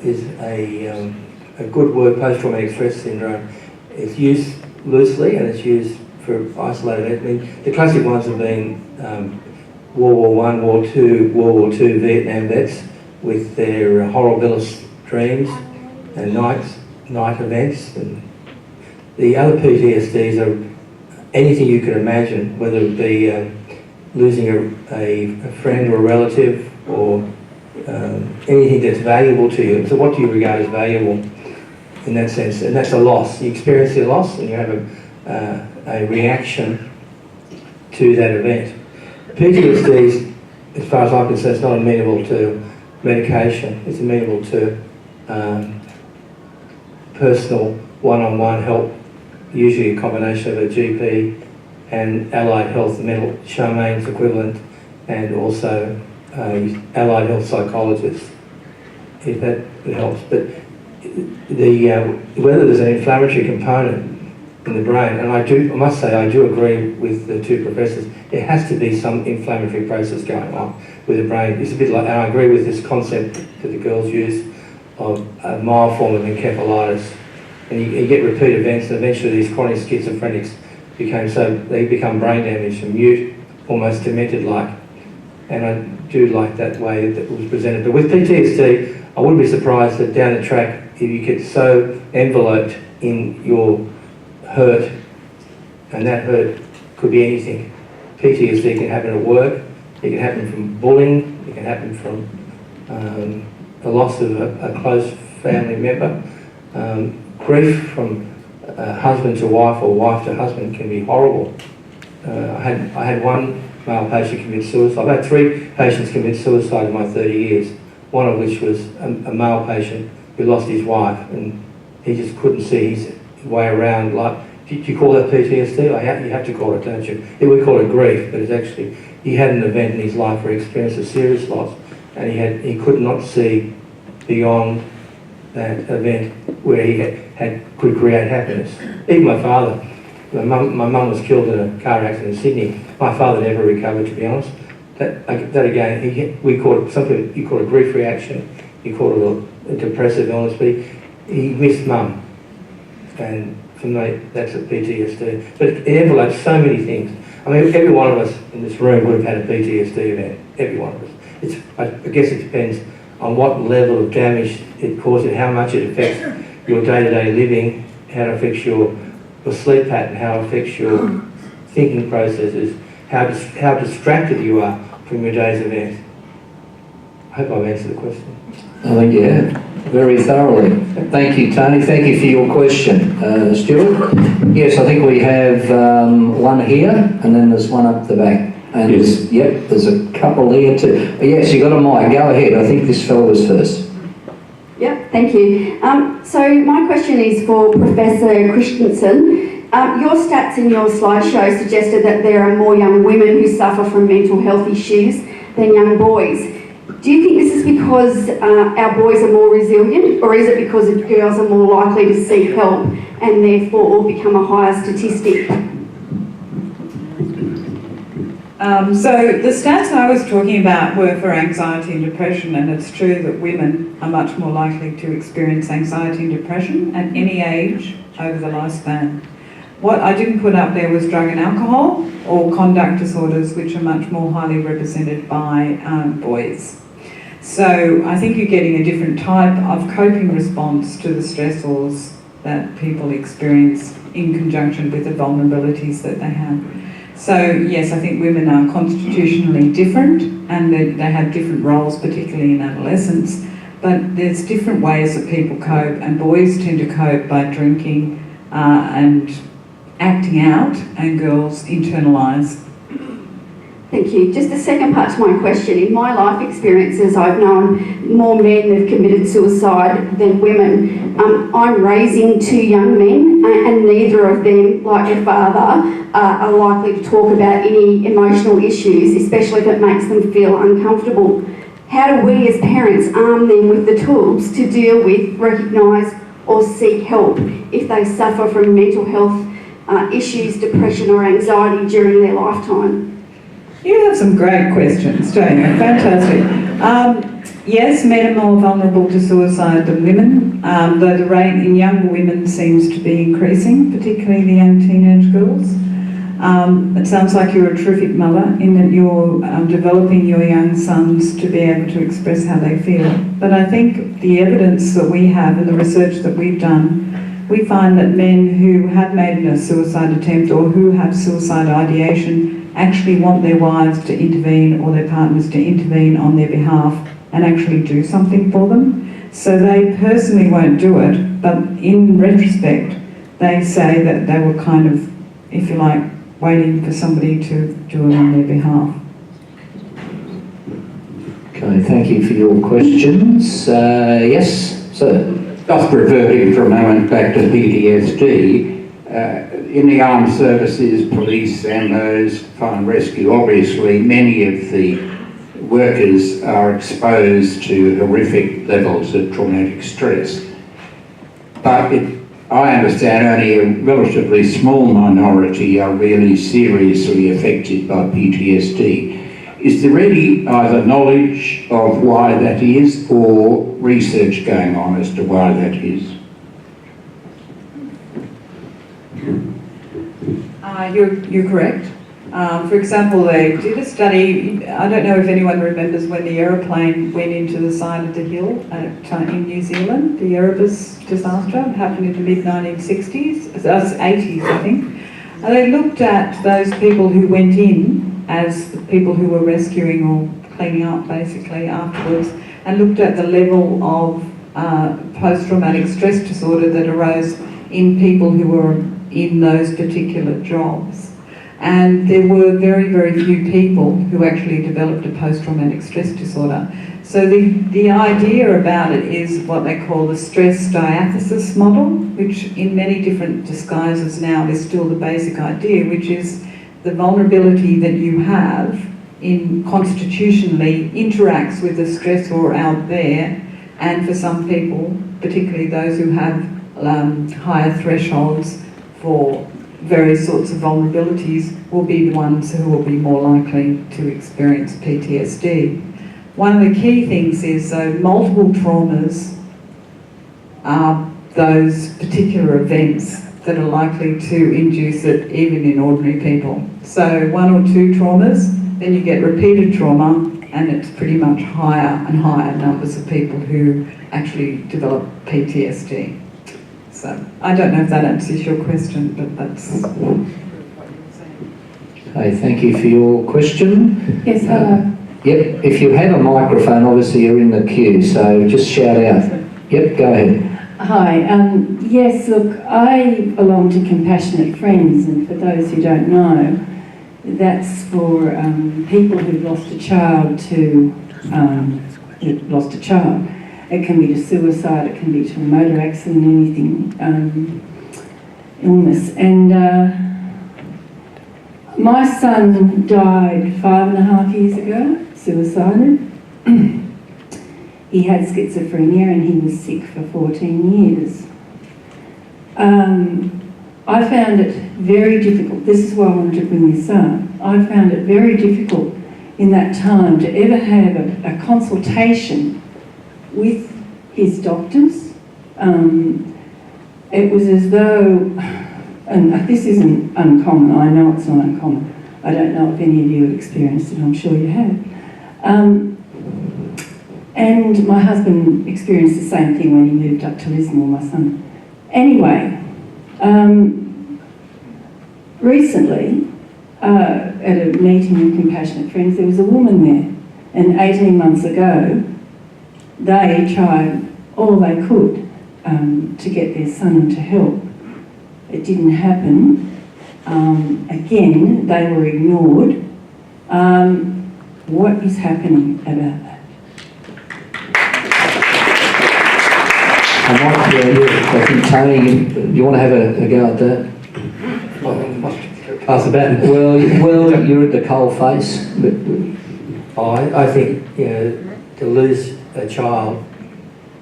is a good word, post-traumatic stress syndrome. It's used loosely and it's used for isolated. I mean, the classic ones have been World War I, World War II Vietnam vets with their horribilis dreams and night events. And the other PTSDs are anything you can imagine, whether it be losing a friend or a relative or anything that's valuable to you. So what do you regard as valuable in that sense? And that's a loss. You experience the loss and you have a reaction to that event. PTSD, as far as I'm concerned, is not amenable to medication. It's amenable to personal one-on-one help, usually a combination of a GP and allied health, the mental Charmaine's equivalent, and also allied health psychologists, if that helps. But whether there's an inflammatory component in the brain, and I must say I do agree with the two professors, there has to be some inflammatory process going on with the brain. It's a bit like, and I agree with this concept that the girls use of a mild form of encephalitis. And you get repeat events, and eventually these chronic schizophrenics become brain damaged and mute, almost demented-like. And I do like that way that it was presented. But with PTSD, I wouldn't be surprised that down the track, if you get so enveloped in your hurt, and that hurt could be anything. PTSD can happen at work, it can happen from bullying, it can happen from the loss of a close family member. Grief from husband to wife or wife to husband can be horrible. I had one male patient commit suicide. I've had 3 patients commit suicide in my 30 years, one of which was a male patient who lost his wife and he just couldn't see his way around. Like, do you call that PTSD? You have to call it, don't you? We call it grief, but it's actually, he had an event in his life where he experienced a serious loss and he could not see beyond that event where he could create happiness. Even my father, my mum was killed in a car accident in Sydney. My father never recovered, to be honest. That again, we call it, you call it a grief reaction, you call it a depressive illness, but he missed mum. And for me, that's a PTSD. But it envelopes so many things. I mean, every one of us in this room would have had a PTSD event. Every one of us. I guess it depends on what level of damage it causes, how much it affects your day-to-day living, how it affects your sleep pattern, how it affects your thinking processes, how distracted you are from your day's events. I hope I've answered the question. I think you have, very thoroughly. Thank you, Tony. Thank you for your question. Stuart? Yes, I think we have one here, and then there's one up the back. And yes. Yep, there's a couple here too. Yes, you got a mic. Go ahead. I think this fellow was first. Yep, thank you. So my question is for Professor Christensen. Your stats in your slideshow suggested that there are more young women who suffer from mental health issues than young boys. Do you think this is because our boys are more resilient, or is it because girls are more likely to seek help and therefore become a higher statistic? So the stats I was talking about were for anxiety and depression, and it's true that women are much more likely to experience anxiety and depression at any age over the lifespan. What I didn't put up there was drug and alcohol or conduct disorders, which are much more highly represented by boys. So I think you're getting a different type of coping response to the stressors that people experience in conjunction with the vulnerabilities that they have. So yes, I think women are constitutionally different and they have different roles, particularly in adolescence, but there's different ways that people cope, and boys tend to cope by drinking and acting out, and girls internalise. Thank you. Just the second part to my question. In my life experiences, I've known more men have committed suicide than women. I'm raising 2 young men, and neither of them, like their father, are likely to talk about any emotional issues, especially if it makes them feel uncomfortable. How do we as parents arm them with the tools to deal with, recognise or seek help if they suffer from mental health issues, depression or anxiety during their lifetime? You have some great questions, don't you? Fantastic. Yes, men are more vulnerable to suicide than women, though the rate in younger women seems to be increasing, particularly the young teenage girls. It sounds like you're a terrific mother in that you're developing your young sons to be able to express how they feel. But I think the evidence that we have and the research that we've done, we find that men who have made a suicide attempt or who have suicide ideation actually want their wives to intervene or their partners to intervene on their behalf and actually do something for them. So they personally won't do it, but in retrospect, they say that they were kind of, if you like, waiting for somebody to do it on their behalf. Okay, thank you for your questions. Yes, sir. Just reverting for a moment back to PTSD, in the armed services, police and those fire and rescue, obviously many of the workers are exposed to horrific levels of traumatic stress. But I understand only a relatively small minority are really seriously affected by PTSD. Is there any either knowledge of why that is or research going on as to why that is? You're correct. For example, they did a study, I don't know if anyone remembers when the aeroplane went into the side of the hill in New Zealand, the Erebus disaster. It happened in the mid-1960s, 80s I think. And they looked at those people who went in as the people who were rescuing or cleaning up basically afterwards, and looked at the level of post-traumatic stress disorder that arose in people who were in those particular jobs. And there were very, very few people who actually developed a post-traumatic stress disorder. So the idea about it is what they call the stress diathesis model, which in many different disguises now is still the basic idea, which is the vulnerability that you have in constitutionally interacts with the stressor out there, and for some people, particularly those who have higher thresholds for various sorts of vulnerabilities, will be the ones who will be more likely to experience PTSD. One of the key things is multiple traumas are those particular events that are likely to induce it even in ordinary people. So 1 or 2 traumas, then you get repeated trauma, and it's pretty much higher and higher numbers of people who actually develop PTSD. So I don't know if that answers your question, but that's... Okay, thank you for your question. Yes, hello. Yep, if you have a microphone, obviously you're in the queue, so just shout out. Yep, go ahead. Hi, yes, look, I belong to Compassionate Friends, and for those who don't know, that's for people who've lost a child It can be to suicide, it can be to a motor accident, anything, illness. And my son died 5.5 years ago, suicided. He had schizophrenia and he was sick for 14 years. I found it very difficult, this is why I wanted to bring this up, I found it very difficult in that time to ever have a consultation with his doctors. It was as though, and this isn't uncommon, I know it's not uncommon, I don't know if any of you have experienced it, I'm sure you have. And my husband experienced the same thing when he moved up to Lismore, my son. Anyway, recently, at a meeting of Compassionate Friends, there was a woman there, and 18 months ago, they tried all they could to get their son into help. It didn't happen. Again, they were ignored. What is happening about that? I think, Tony, do you want to have a go at that? Pass the baton. Well, you're at the coal face. But I think, you know, to lose a child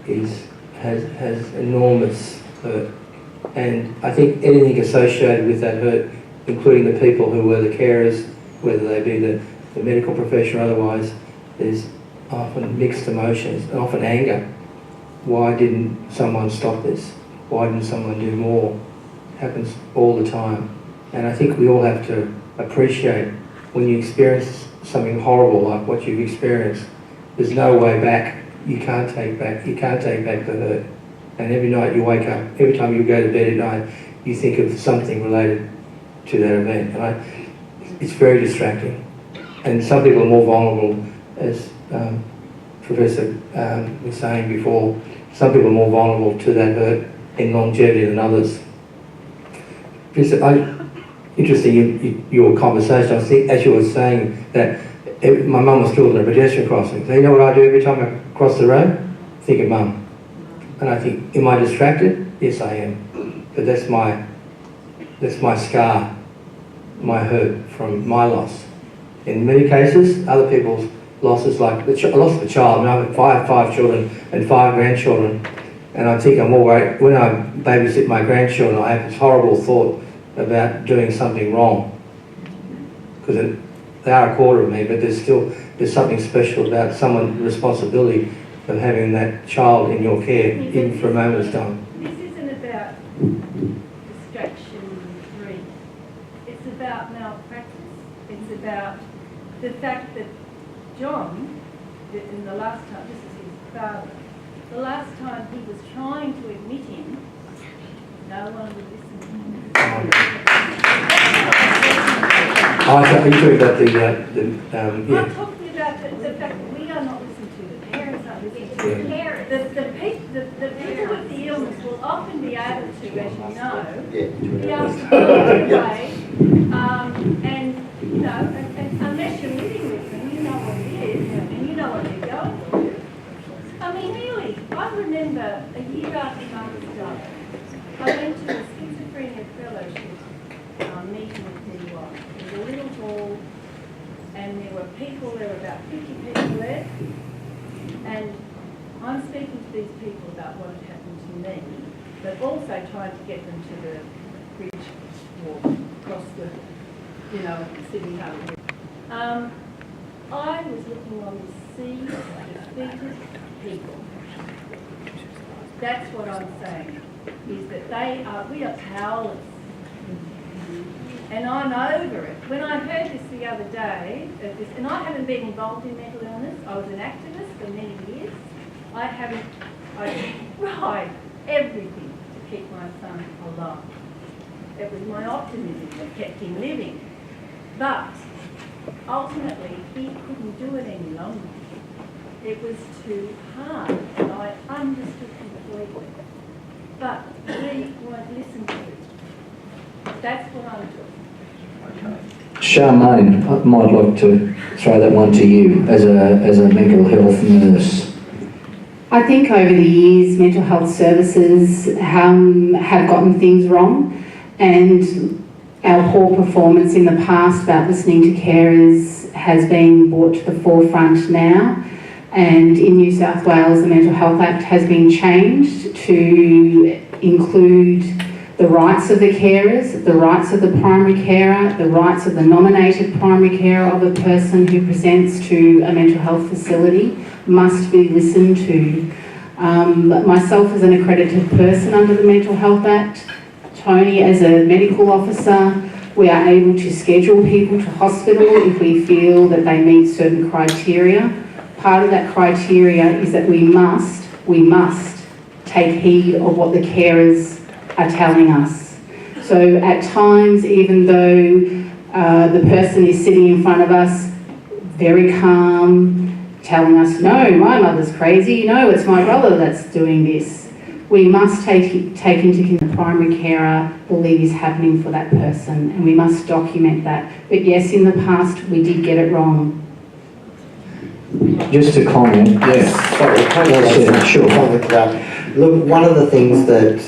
is has enormous hurt. And I think anything associated with that hurt, including the people who were the carers, whether they be the medical profession or otherwise, there's often mixed emotions and often anger. Why didn't someone stop this? Why didn't someone do more? It happens all the time. And I think we all have to appreciate when you experience something horrible like what you've experienced, there's no way back. You can't take back the hurt. And every night you wake up, every time you go to bed at night, you think of something related to that event. And it's very distracting. And some people are more vulnerable, as Professor was saying before, some people are more vulnerable to that hurt in longevity than others. Interesting, your conversation, I think, as you were saying that my mum was killed in a pedestrian crossing. So you know what I do every time I cross the road? Think of mum. And I think, am I distracted? Yes, I am. But that's my scar, my hurt from my loss. In many cases, other people's losses, like the loss of a child. I mean, I have five children and 5 grandchildren, and I think I'm always, when I babysit my grandchildren, I have this horrible thought about doing something wrong, because they are a quarter of me, but there's something special about someone's responsibility of having that child in your care, even for a moment's time. This isn't about distraction-free. It's about malpractice. It's about the fact that John, in the last time, this is his father, the last time he was trying to admit him, no one would listen to him. I talking about I'm talking about the fact that we are not listened to, the parents aren't listened to. The people with the illness will often be able to, as you know, be able to go away, and you know, and unless you're living with them, you know what it is, and you know what they're going through. I mean, really, I remember a year after Mum was died, I went to a schizophrenia fellowship meeting with midwives. It was a little hall, and there were about 50 people there, and I'm speaking to these people about what had happened to me, but also trying to get them to the bridge walk across the, Sydney Harbour. I was looking on the sea of defeated people. That's what I'm saying, is that we are powerless. And I'm over it. When I heard this the other day, and I haven't been involved in mental illness, I was an activist for many years. I tried everything to keep my son alive. It was my optimism that kept him living. But ultimately, he couldn't do it any longer. It was too hard, and I understood completely. But we weren't listened to. That's what I'm doing. Charmaine, I might like to throw that one to you as a mental health nurse. I think over the years mental health services have gotten things wrong, and our poor performance in the past about listening to carers has been brought to the forefront now. And in New South Wales, the Mental Health Act has been changed to include the rights of the carers, the rights of the primary carer, the rights of the nominated primary carer of a person who presents to a mental health facility must be listened to. Myself as an accredited person under the Mental Health Act, Tony as a medical officer, we are able to schedule people to hospital if we feel that they meet certain criteria. Part of that criteria is that we must take heed of what the carers are telling us. So at times, even though the person is sitting in front of us, very calm, telling us, no, my mother's crazy, no, it's my brother that's doing this. We must take into account the primary carer believes happening for that person, and we must document that. But yes, in the past, we did get it wrong. Just to comment. Yes. Sorry, sure. Look, one of the things that,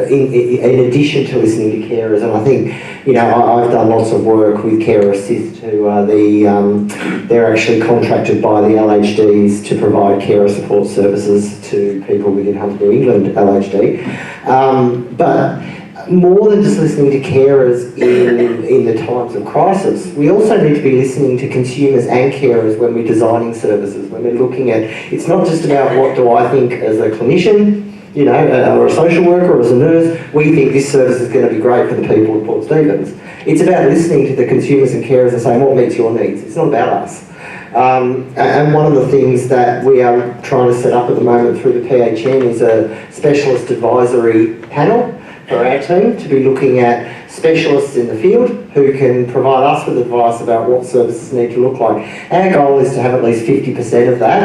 in addition to listening to carers, and I think, you know, I've done lots of work with Carer Assist, who are they're actually contracted by the LHDs to provide carer support services to people within Hunter New England LHD. But more than just listening to carers in the times of crisis, we also need to be listening to consumers and carers when we're designing services, when we're looking at, it's not just about what do I think as a clinician, you know, or a social worker or as a nurse, we think this service is going to be great for the people of Port Stephens. It's about listening to the consumers and carers and saying what meets your needs. It's not about us. And one of the things that we are trying to set up at the moment through the PHN is a specialist advisory panel for our team to be looking at specialists in the field who can provide us with advice about what services need to look like. Our goal is to have at least 50% of that